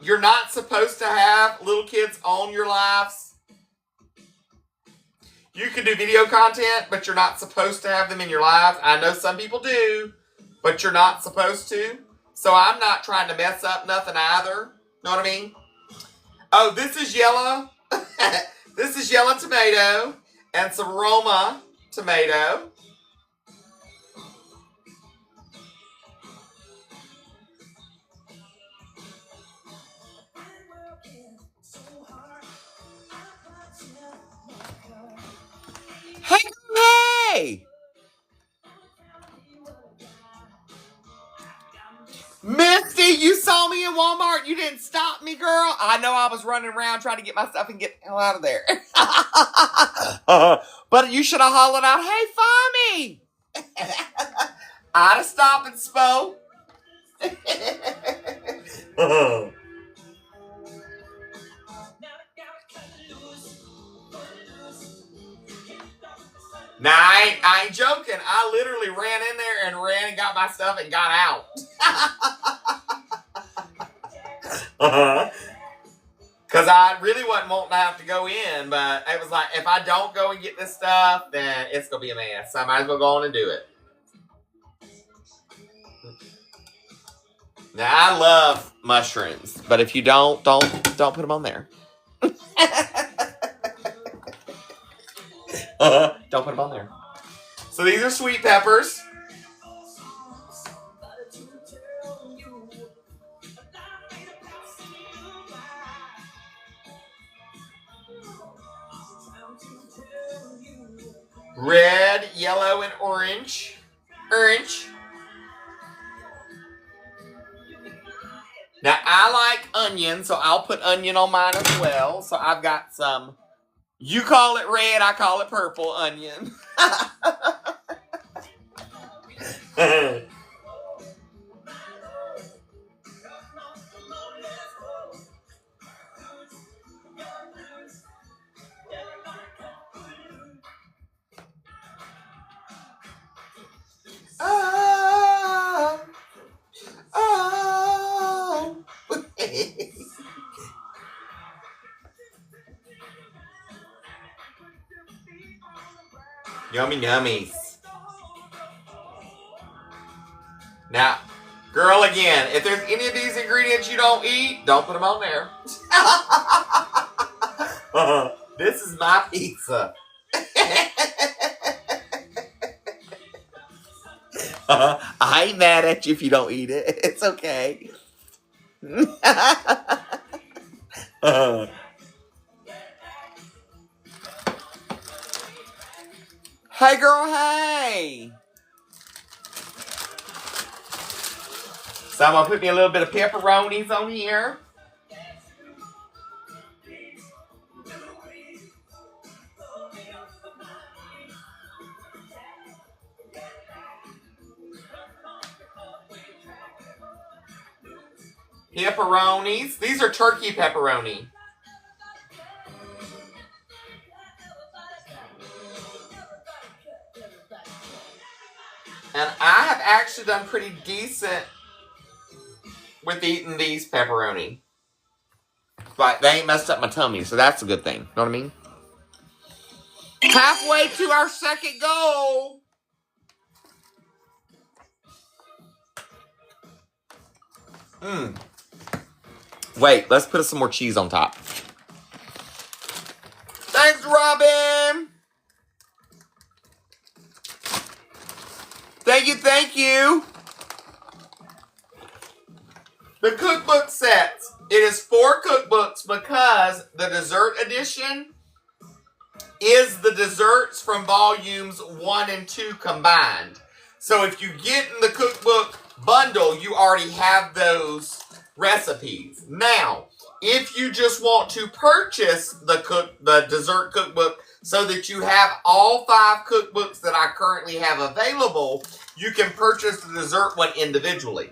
You're not supposed to have little kids on your lives. You can do video content, but you're not supposed to have them in your lives. I know some people do, but you're not supposed to. So I'm not trying to mess up nothing either. Know what I mean? Oh, this is yellow. This is yellow tomato and some Roma tomato. Hey! Misty, you saw me in Walmart. You didn't stop me, girl. I know I was running around trying to get my stuff and get the hell out of there. But you should have hollered out, hey, find me. I'd have stopped and spoke. Now, I ain't joking. I literally ran in there and ran and got my stuff and got out. Because I really wasn't wanting to have to go in, but it was like, if I don't go and get this stuff, then it's going to be a mess. So I might as well go on and do it. Now, I love mushrooms, but if you don't put them on there. Don't put them on there. So these are sweet peppers. Red, yellow, and orange. Orange. Now, I like onion, so I'll put onion on mine as well. So I've got some, you call it red, I call it purple onion. Yummy yummies. Now, girl, again, if there's any of these ingredients you don't eat, don't put them on there. This is my pizza. I ain't mad at you if you don't eat it. It's okay. Hey, girl, hey. So I'm going to put me a little bit of pepperonis on here. Pepperonis. These are turkey pepperoni. And I have actually done pretty decent with eating these pepperoni. Like, they ain't messed up my tummy, so that's a good thing. Know what I mean? Halfway to our second goal. Wait, let's put some more cheese on top. Thanks, Robin. Thank you, thank you. The cookbook sets. It is 4 cookbooks because the dessert edition is the desserts from volumes 1 and 2 combined. So if you get in the cookbook bundle, you already have those recipes. Now, if you just want to purchase the dessert cookbook so that you have all 5 cookbooks that I currently have available, you can purchase the dessert one individually.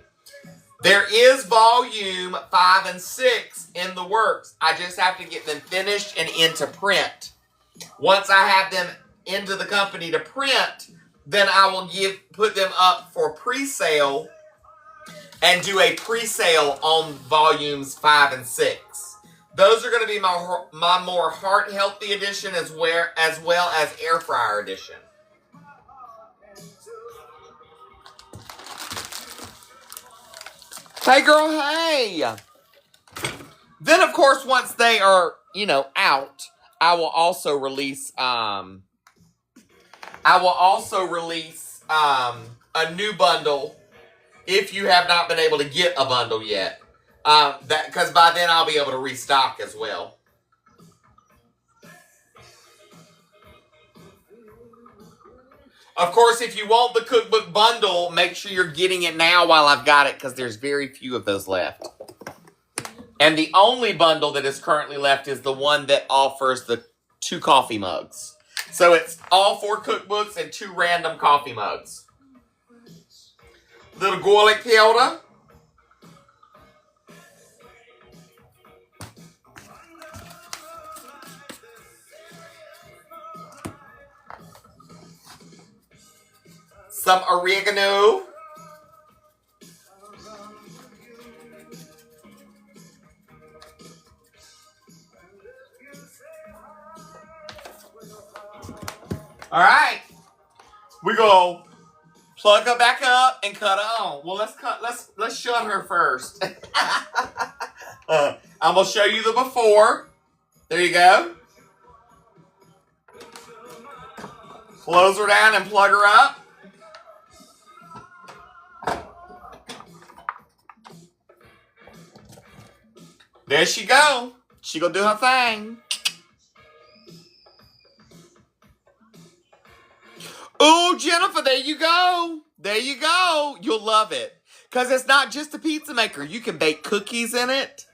There is volume 5 and 6 in the works. I just have to get them finished and into print. Once I have them into the company to print, then I will put them up for pre-sale and do a pre-sale on volumes 5 and 6. Those are going to be my more heart-healthy edition as well as air fryer edition. Hey, girl, hey! Then, of course, once they are, out, I will also release, a new bundle if you have not been able to get a bundle yet. Because by then I'll be able to restock as well. Of course, if you want the cookbook bundle, make sure you're getting it now while I've got it, because there's very few of those left. And the only bundle that is currently left is the one that offers the 2 coffee mugs. So it's all 4 cookbooks and 2 random coffee mugs. Little garlic powder. Some oregano. All right, we go plug her back up and cut her on. Well, let's shut her first. I'm gonna show you the before. There you go. Close her down and plug her up. There she go. She gonna do her thing. Oh, Jennifer, there you go. There you go. You'll love it. Because it's not just a pizza maker. You can bake cookies in it.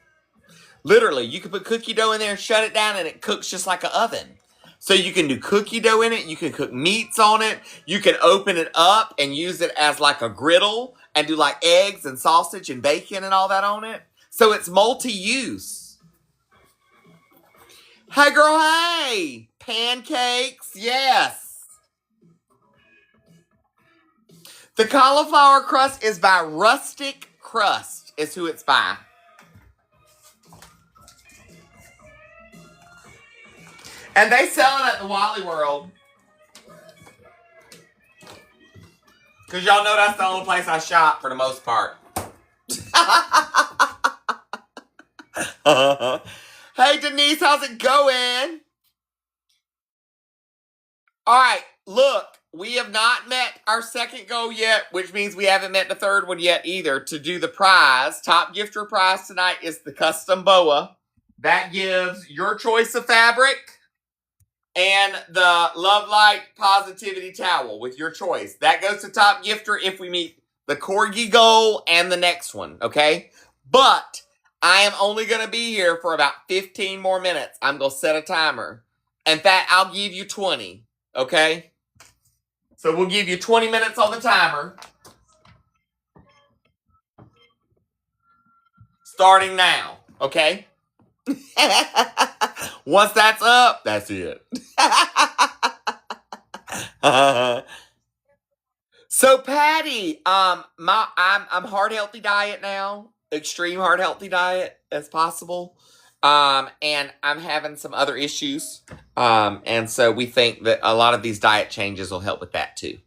Literally, you can put cookie dough in there and shut it down and it cooks just like an oven. So you can do cookie dough in it. You can cook meats on it. You can open it up and use it as like a griddle and do like eggs and sausage and bacon and all that on it. So it's multi-use. Hey, girl, hey. Pancakes, yes. The cauliflower crust is by Rustic Crust, is who it's by. And they sell it at the Wally World. Because y'all know that's the only place I shop for the most part. Hey, Denise, how's it going? All right, look. We have not met our second goal yet, which means we haven't met the third one yet either, to do the prize. Top gifter prize tonight is the custom boa. That gives your choice of fabric and the Love Light Positivity Towel with your choice. That goes to top gifter if we meet the corgi goal and the next one, okay? But I am only going to be here for about 15 more minutes. I'm going to set a timer. In fact, I'll give you 20, okay? So we'll give you 20 minutes on the timer. Starting now, okay? Once that's up, that's it. So Patty, I'm heart healthy diet now. Extreme heart healthy diet as possible. And I'm having some other issues. And so we think that a lot of these diet changes will help with that too.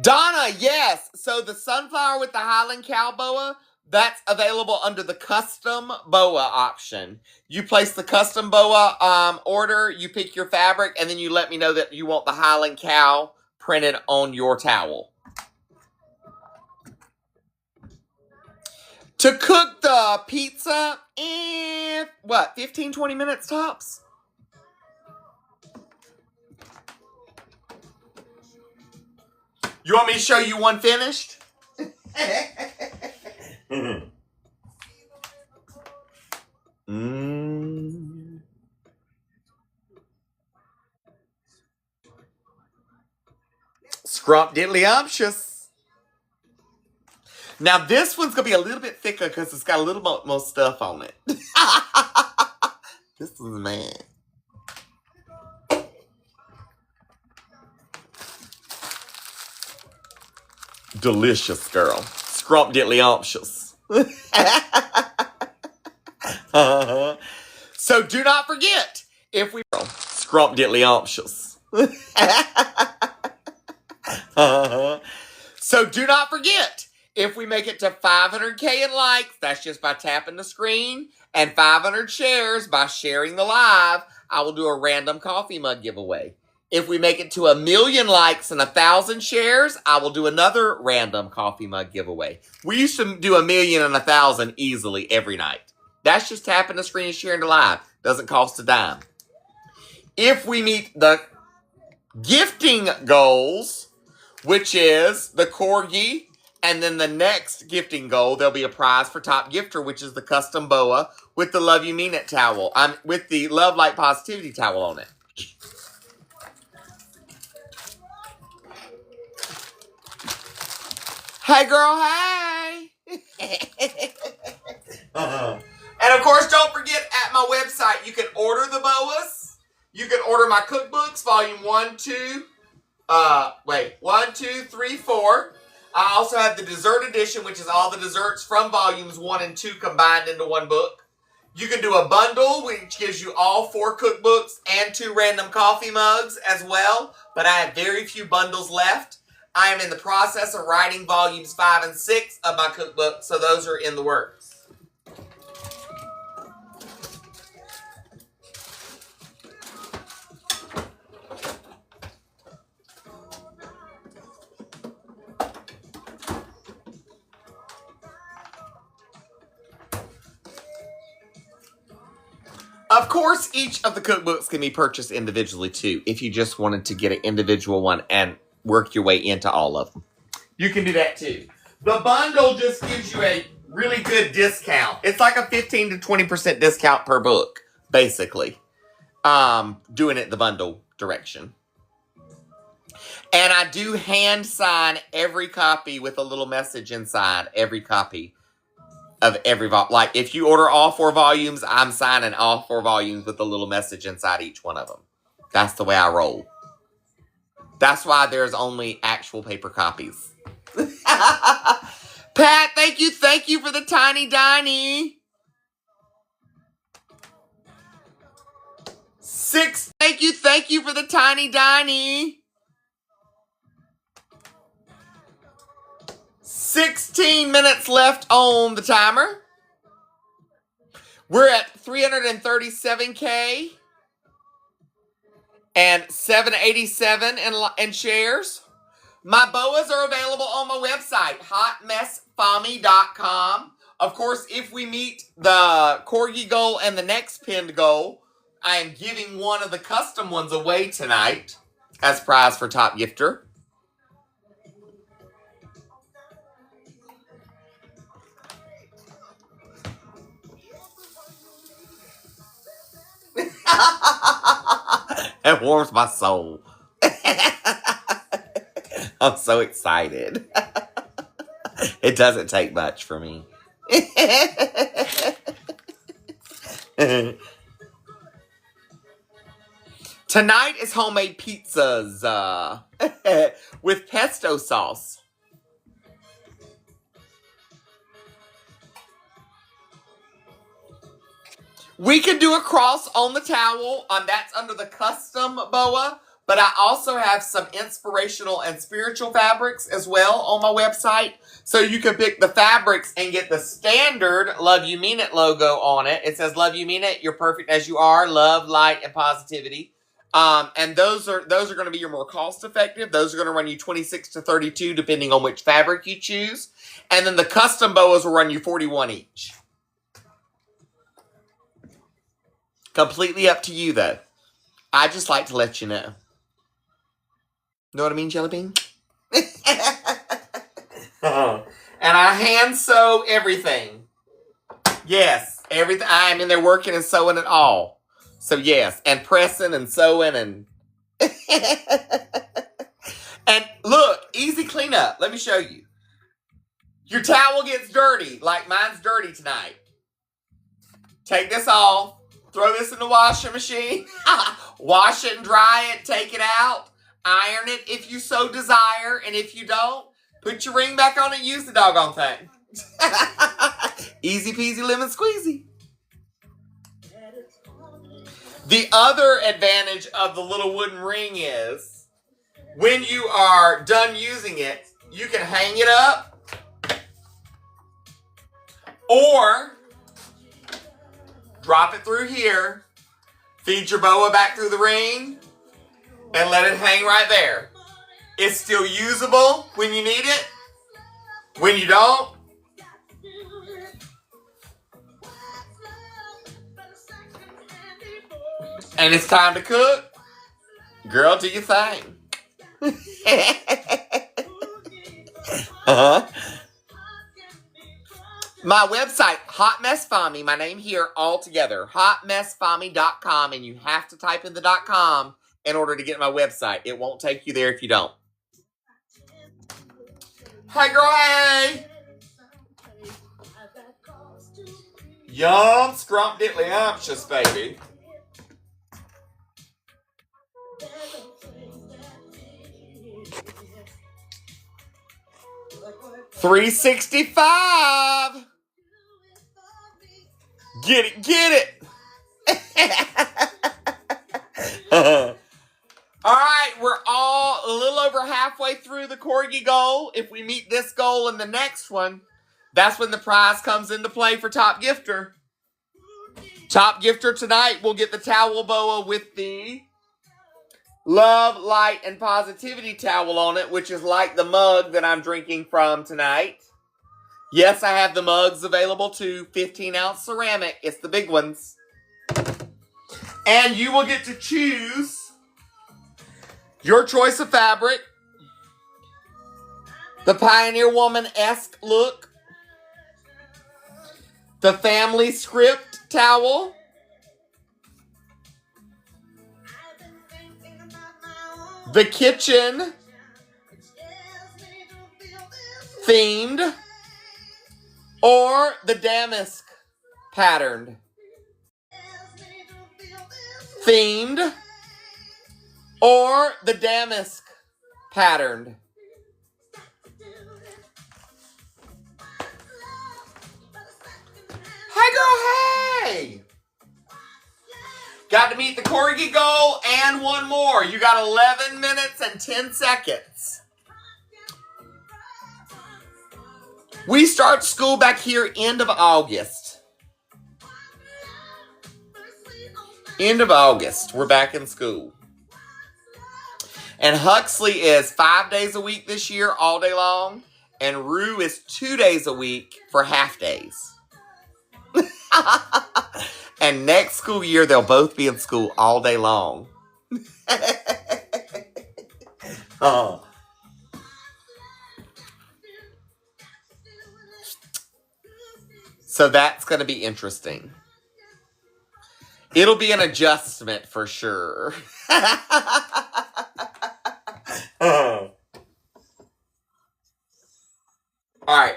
Donna, yes. So the sunflower with the Highland cow boa, that's available under the custom boa option. You place the custom boa order, you pick your fabric, and then you let me know that you want the Highland cow printed on your towel. To cook the pizza, 15, 20 minutes tops? You want me to show you one finished? Scrumptiddlyumptious. Now this one's going to be a little bit thicker because it's got a little more stuff on it. This is man. Delicious, girl. Scrumptiddlyumptious. So do not forget, if we... Scrumptiddlyumptious. So do not forget, if we make it to 500K in likes, that's just by tapping the screen, and 500 shares by sharing the live, I will do a random coffee mug giveaway. If we make it to 1 million likes and 1,000 shares, I will do another random coffee mug giveaway. We used to do 1 million and 1,000 easily every night. That's just tapping the screen and sharing the live. Doesn't cost a dime. If we meet the gifting goals, which is the corgi, and then the next gifting goal, there'll be a prize for top gifter, which is the custom boa with the Love You Mean It towel. With the Love Like Positivity towel on it. Hey, girl, hey! And of course, don't forget, at my website, you can order the boas. You can order my cookbooks, volume 1, 2, 3, 4. I also have the dessert edition, which is all the desserts from volumes 1 and 2 combined into one book. You can do a bundle, which gives you all 4 cookbooks and 2 random coffee mugs as well. But I have very few bundles left. I am in the process of writing volumes 5 and 6 of my cookbook, so those are in the works. Of course, each of the cookbooks can be purchased individually, too, if you just wanted to get an individual one and work your way into all of them. You can do that, too. The bundle just gives you a really good discount. It's like a 15 to 20% discount per book, basically, doing it the bundle direction. And I do hand sign every copy with a little message inside every copy of every volume. Like, if you order all 4 volumes, I'm signing all 4 volumes with a little message inside each one of them. That's the way I roll. That's why there's only actual paper copies. Pat, thank you for the tiny diny. 6, thank you for the tiny diny. 16 minutes left on the timer. We're at 337K and 787 in shares. My boas are available on my website, hotmessfami.com. Of course, if we meet the corgi goal and the next pinned goal, I am giving one of the custom ones away tonight as prize for top gifter. It warms my soul. I'm so excited. It doesn't take much for me. Tonight is homemade pizzas with pesto sauce. We can do a cross on the towel. That's under the custom boa. But I also have some inspirational and spiritual fabrics as well on my website. So you can pick the fabrics and get the standard Love You Mean It logo on it. It says, Love You Mean It, you're perfect as you are, love, light, and positivity. And those are going to be your more cost effective. Those are going to run you $26 to $32 depending on which fabric you choose. And then the custom boas will run you $41 each. Completely up to you though. I just like to let you know. Know what I mean, Jelly Bean? And I hand sew everything. Yes, everything. I'm in there working and sewing it all. So yes, and pressing and sewing and... And look, easy cleanup. Let me show you. Your towel gets dirty, like mine's dirty tonight. Take this off. Throw this in the washing machine. Wash it and dry it. Take it out. Iron it if you so desire. And if you don't, put your ring back on and use the doggone thing. Easy peasy lemon squeezy. The other advantage of the little wooden ring is when you are done using it, you can hang it up or drop it through here, feed your boa back through the ring, and let it hang right there. It's still usable when you need it. When you don't, and it's time to cook, girl, do your thing. My website, Hot Mess Fami, my name here all together, hotmessfami.com, and you have to type in the .com in order to get my website. It won't take you there if you don't. Hey, girl, hey! Yum, scrumptiddlyumptious, baby. $365. Get it, get it. All right, we're all a little over halfway through the corgi goal. If we meet this goal and the next one, that's when the prize comes into play for top gifter. Top gifter tonight will get the towel boa with the Love, Light, and Positivity towel on it, which is like the mug that I'm drinking from tonight. Yes, I have the mugs available too. 15-ounce ceramic. It's the big ones. And you will get to choose your choice of fabric. The Pioneer Woman-esque look. The Family Script towel. The kitchen themed, or the damask patterned themed, or the damask patterned. Hey girl, hey! Got to meet the corgi goal and one more. You got 11 minutes and 10 seconds. We start school back here end of August. End of August. We're back in school. And Huxley is 5 days a week this year, all day long. And Rue is 2 days a week for half days. And next school year, they'll both be in school all day long. Oh. So that's going to be interesting. It'll be an adjustment for sure. All right.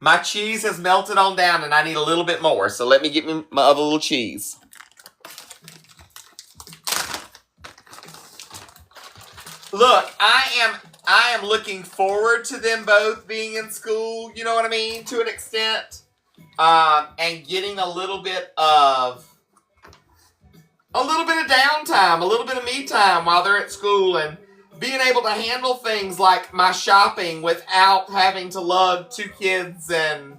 My cheese has melted on down and I need a little bit more. So let me get me my other little cheese. Look, I am looking forward to them both being in school, you know what I mean, to an extent. And getting a little bit of a little bit of downtime, a little bit of me time while they're at school, and being able to handle things like my shopping without having to lug two kids and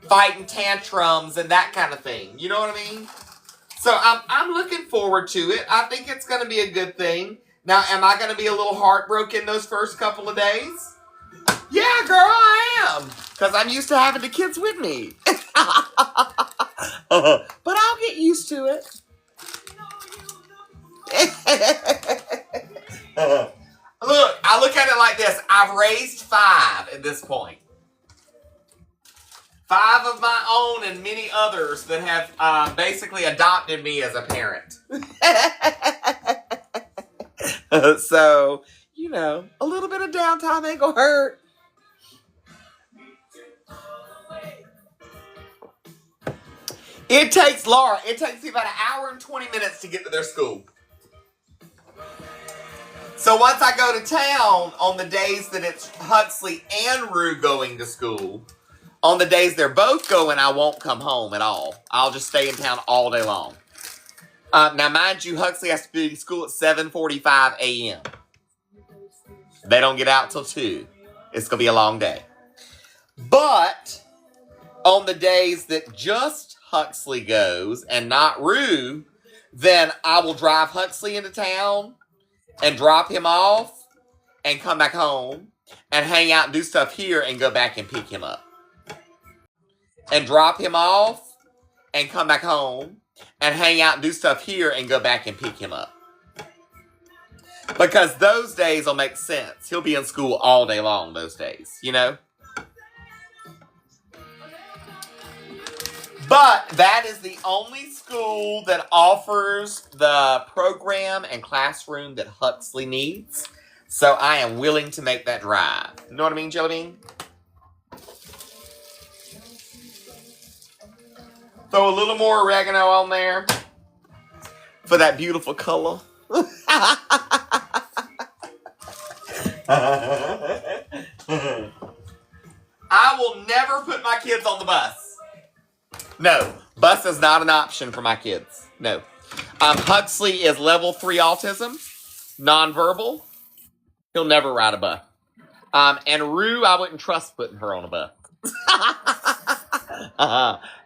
fighting tantrums and that kind of thing. You know what I mean? So I'm looking forward to it. I think it's going to be a good thing. Now, am I going to be a little heartbroken those first couple of days? Yeah, girl, I am. Because I'm used to having the kids with me. But I'll get used to it. Look, I look at it like this. I've raised 5 at this point. 5 of my own and many others that have basically adopted me as a parent. So, you know, a little bit of downtime ain't gonna hurt. It takes Laura, it takes me about an hour and 20 minutes to get to their school. So once I go to town on the days that it's Huxley and Rue going to school, on the days they're both going, I won't come home at all. I'll just stay in town all day long. Now, mind you, Huxley has to be at school at 7:45 a.m. They don't get out till 2. It's going to be a long day. But on the days that just Huxley goes and not Rue, then I will drive Huxley into town and drop him off and come back home and hang out and do stuff here and go back and pick him up. And drop him off and come back home and hang out and do stuff here and go back and pick him up. Because those days will make sense. He'll be in school all day long those days, you know? But that is the only school that offers the program and classroom that Huxley needs. So I am willing to make that drive. You know what I mean, Jelly Bean? Throw a little more oregano on there for that beautiful color. I will never put my kids on the bus. No, bus is not an option for my kids. No. Huxley is level 3 autism, nonverbal. He'll never ride a bus. And Rue, I wouldn't trust putting her on a bus.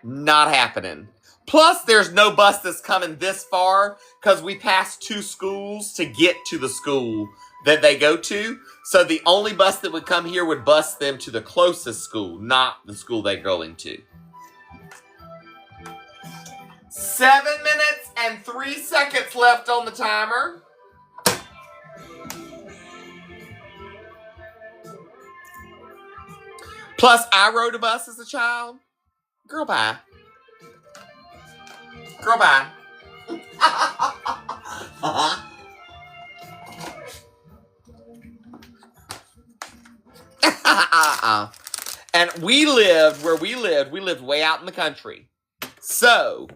Not happening. Plus, there's no bus that's coming this far because we passed 2 schools to get to the school that they go to. So the only bus that would come here would bus them to the closest school, not the school they're going to. 7 minutes and 3 seconds left on the timer. Plus, I rode a bus as a child. Girl, bye. Girl, bye. And we lived way out in the country. So,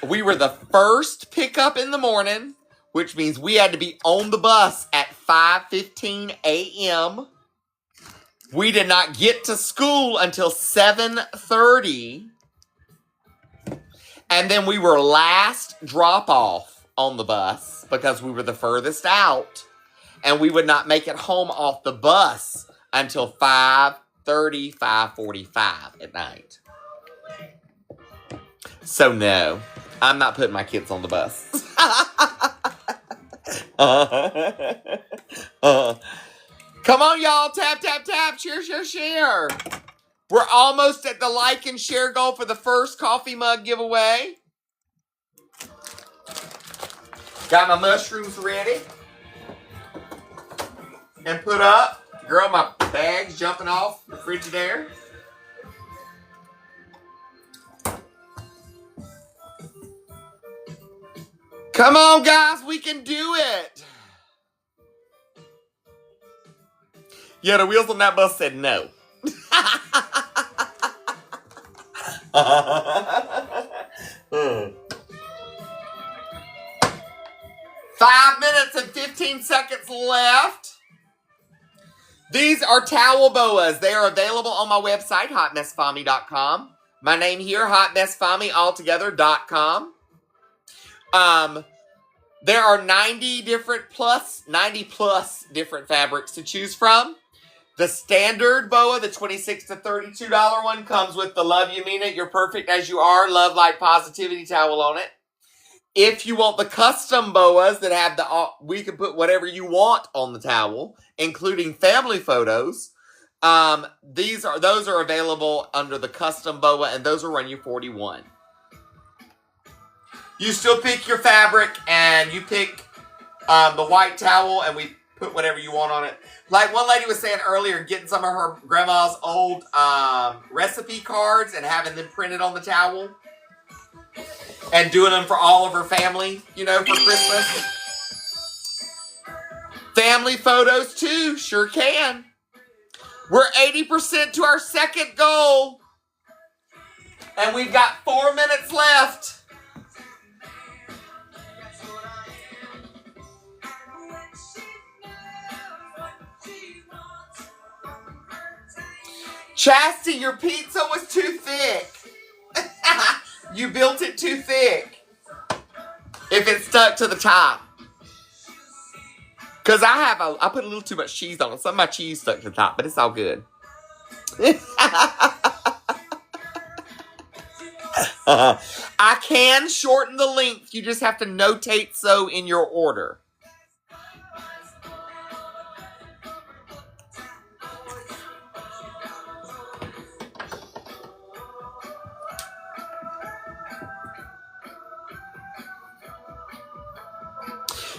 we were the first pickup in the morning, which means we had to be on the bus at 5:15 a.m. We did not get to school until 7:30. And then we were last drop off on the bus because we were the furthest out. And we would not make it home off the bus until 5:30, 5:45 at night. So no, I'm not putting my kids on the bus. Come on, y'all. Tap, tap, tap. Share, share, share. We're almost at the like and share goal for the first coffee mug giveaway. Got my mushrooms ready and put up. Girl, my bag's jumping off the Frigidaire. Come on, guys. We can do it. Yeah, the wheels on that bus said no. 5 minutes and 15 seconds left. These are towel boas. They are available on my website, hotmessfami.com. My name here, hotmessfami altogether.com. There are 90 plus different fabrics to choose from. The standard boa, the $26 to $32 one, comes with the Love You Mean It, You're Perfect As You Are, Love Light Positivity towel on it. If you want the custom boas that have we can put whatever you want on the towel, including family photos. Those are available under the custom boa, and those will run you $41. You still pick your fabric, and you pick the white towel, and we put whatever you want on it. Like one lady was saying earlier, getting some of her grandma's old recipe cards and having them printed on the towel. And doing them for all of her family, for Christmas. Family photos, too. Sure can. We're 80% to our second goal. And we've got 4 minutes left. Chastity, your pizza was too thick. You built it too thick. If it stuck to the top. Because I put a little too much cheese on it. Some of my cheese stuck to the top, but it's all good. I can shorten the length. You just have to notate so in your order.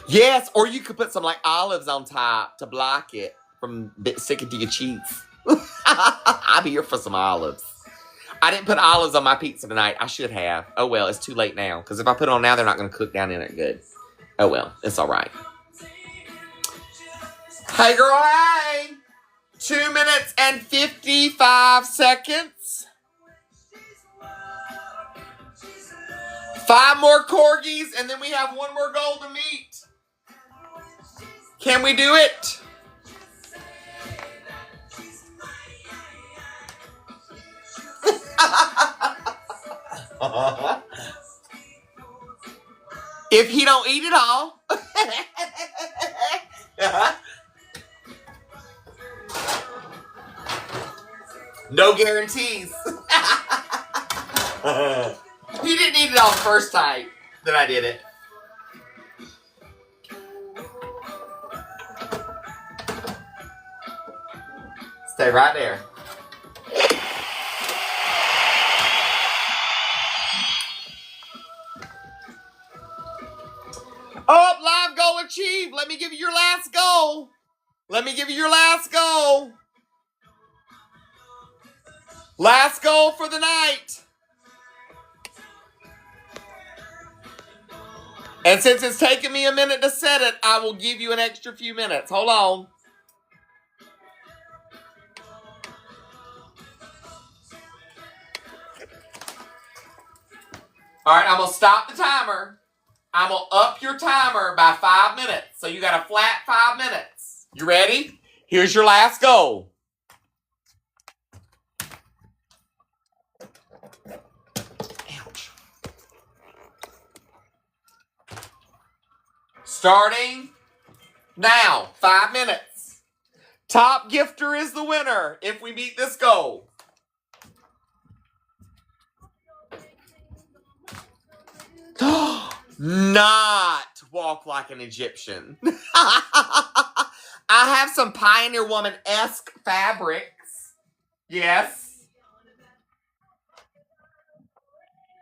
Yes, or you could put some like olives on top to block it from sticking to your cheeks. I'll be here for some olives. I didn't put olives on my pizza tonight. I should have. Oh well, it's too late now. Because if I put it on now, they're not going to cook down in it good. Oh well, it's all right. Hey girl, hey! 2 minutes and 55 seconds. 5 more corgis, and then we have 1 more goal to meet. Can we do it? If he don't eat it all. No guarantees. He didn't eat it all the first time that I did it. Stay right there. Oh, live goal achieved. Let me give you your last goal. Last goal for the night. And since it's taken me a minute to set it, I will give you an extra few minutes. Hold on. All right, I'm going to stop the timer. I'm going to up your timer by 5 minutes. So you got a flat 5 minutes. You ready? Here's your last goal. Ouch. Starting now. 5 minutes. Top gifter is the winner if we meet this goal. Not walk like an Egyptian. I have some Pioneer Woman-esque fabrics. Yes.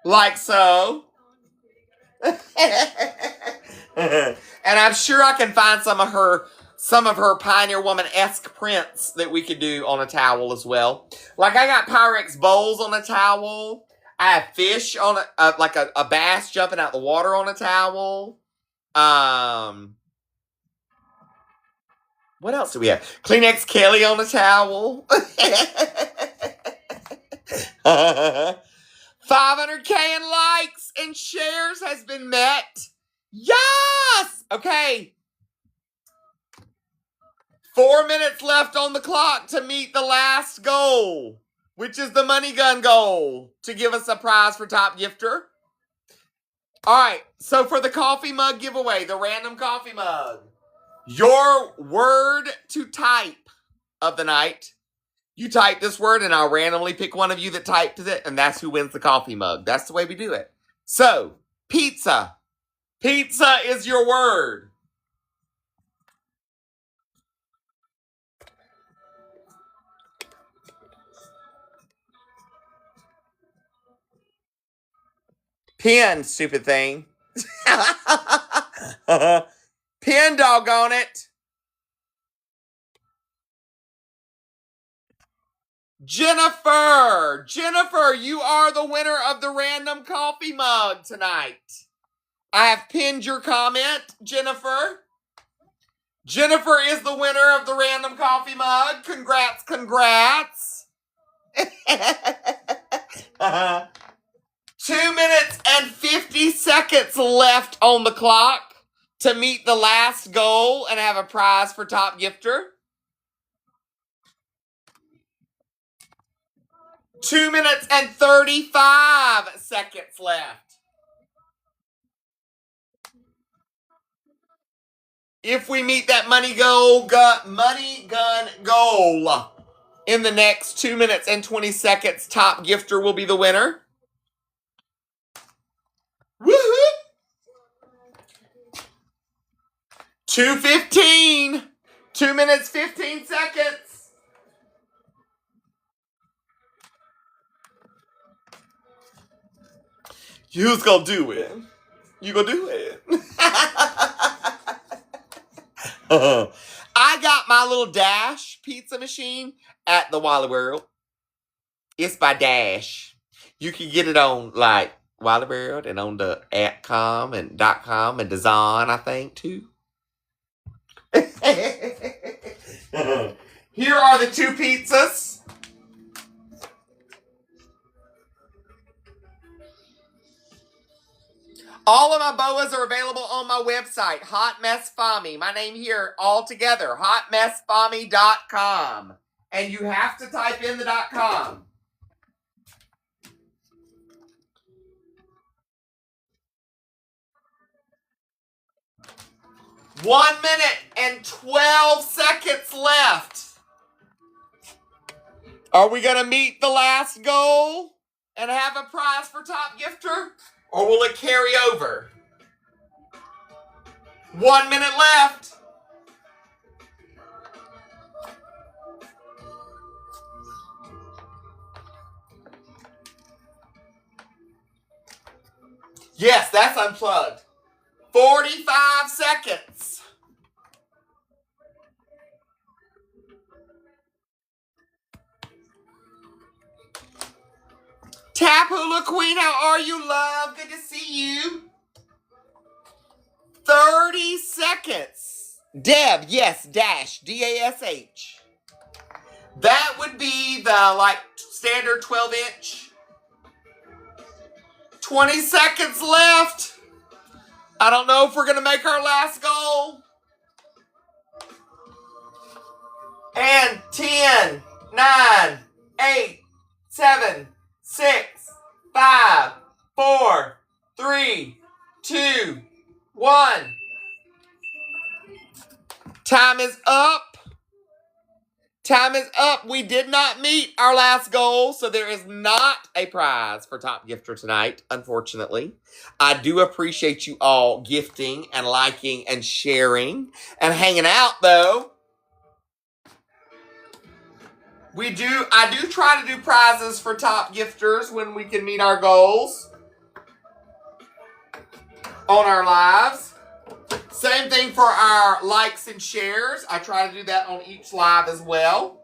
Like so. And I'm sure I can find some of her Pioneer Woman-esque prints that we could do on a towel as well. Like I got Pyrex bowls on a towel. I have fish on like a bass jumping out the water on a towel. What else do we have? Kleenex Kelly on a towel. 500K in likes and shares has been met. Yes! Okay. 4 minutes left on the clock to meet the last goal, which is the money gun goal to give us a prize for top gifter. All right, so for the coffee mug giveaway, the random coffee mug, your word to type of the night. You type this word, and I'll randomly pick one of you that typed it, and that's who wins the coffee mug. That's the way we do it. So, pizza. Pizza is your word. Pen, stupid thing. Pen, doggone it. Jennifer. Jennifer, you are the winner of the random coffee mug tonight. I have pinned your comment, Jennifer. Jennifer is the winner of the random coffee mug. Congrats, congrats. 2 minutes and 50 seconds left on the clock to meet the last goal and have a prize for top gifter. 2 minutes and 35 seconds left. If we meet that money gun goal in the next 2 minutes and 20 seconds, top gifter will be the winner. Woohoo! 2:15. 2 minutes, 15 seconds. You's gonna do it. You gonna do it. I got my little Dash pizza machine at the Wally World. It's by Dash. You can get it on like Wally World and on the @com and .com and Design, I think, too. Here are the 2 pizzas. All of my boas are available on my website, Hot Mess Fami. My name here all together, hotmessfami.com. And you have to type in the .com. One minute and 12 seconds left. Are we going to meet the last goal and have a prize for top gifter? Or will it carry over? 1 minute left. Yes, that's unplugged. 45 seconds. Tap Hula Queen, how are you, love? Good to see you. 30 seconds. Deb, yes, Dash, D-A-S-H. That would be the, standard 12-inch. 20 seconds left. I don't know if we're going to make our last goal. And 10, 9, 8, 7, 6, 5, 4, 3, 2, 1. Time is up. Time is up. We did not meet our last goal, so there is not a prize for top gifter tonight, unfortunately. I do appreciate you all gifting and liking and sharing and hanging out, though. I do try to do prizes for top gifters when we can meet our goals on our lives. Same thing for our likes and shares. I try to do that on each live as well.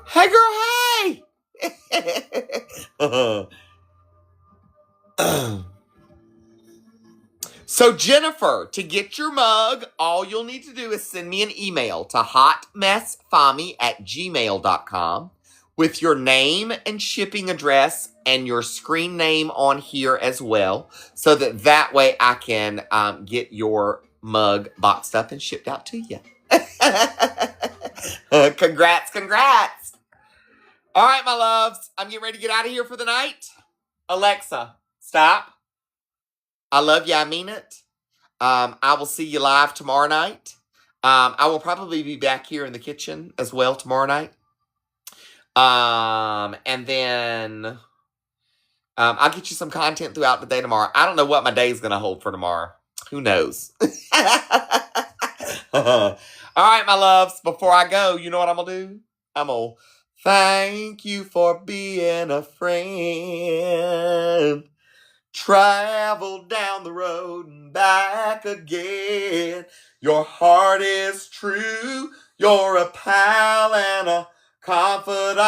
Hey, girl, hey! So, Jennifer, to get your mug, all you'll need to do is send me an email to hotmessfami@gmail.com with your name and shipping address and your screen name on here as well, so that way I can get your mug boxed up and shipped out to you. Congrats, congrats. All right, my loves. I'm getting ready to get out of here for the night. Alexa, stop. I love you. I mean it. I will see you live tomorrow night. I will probably be back here in the kitchen as well tomorrow night. And then I'll get you some content throughout the day tomorrow. I don't know what my day is going to hold for tomorrow. Who knows? All right, my loves. Before I go, you know what I'm going to do? I'm going to thank you for being a friend. Travel down the road and back again. Your heart is true. You're a pal and a confidant.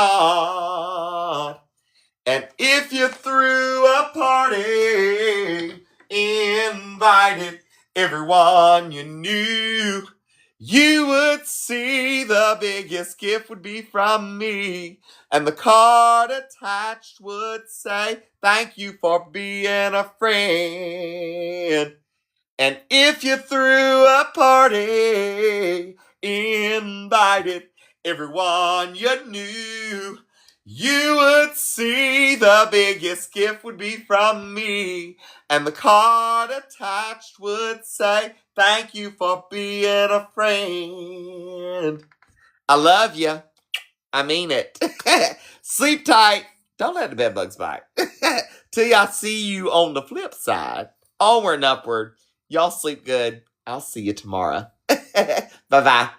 And if you threw a party, invited everyone you knew, you would see the biggest gift would be from me. And the card attached would say, thank you for being a friend. And if you threw a party, invited everyone you knew, you would see the biggest gift would be from me. And the card attached would say, thank you for being a friend. I love you. I mean it. Sleep tight. Don't let the bed bugs bite. Till I see you on the flip side. Onward and upward. Y'all sleep good. I'll see you tomorrow. Bye-bye.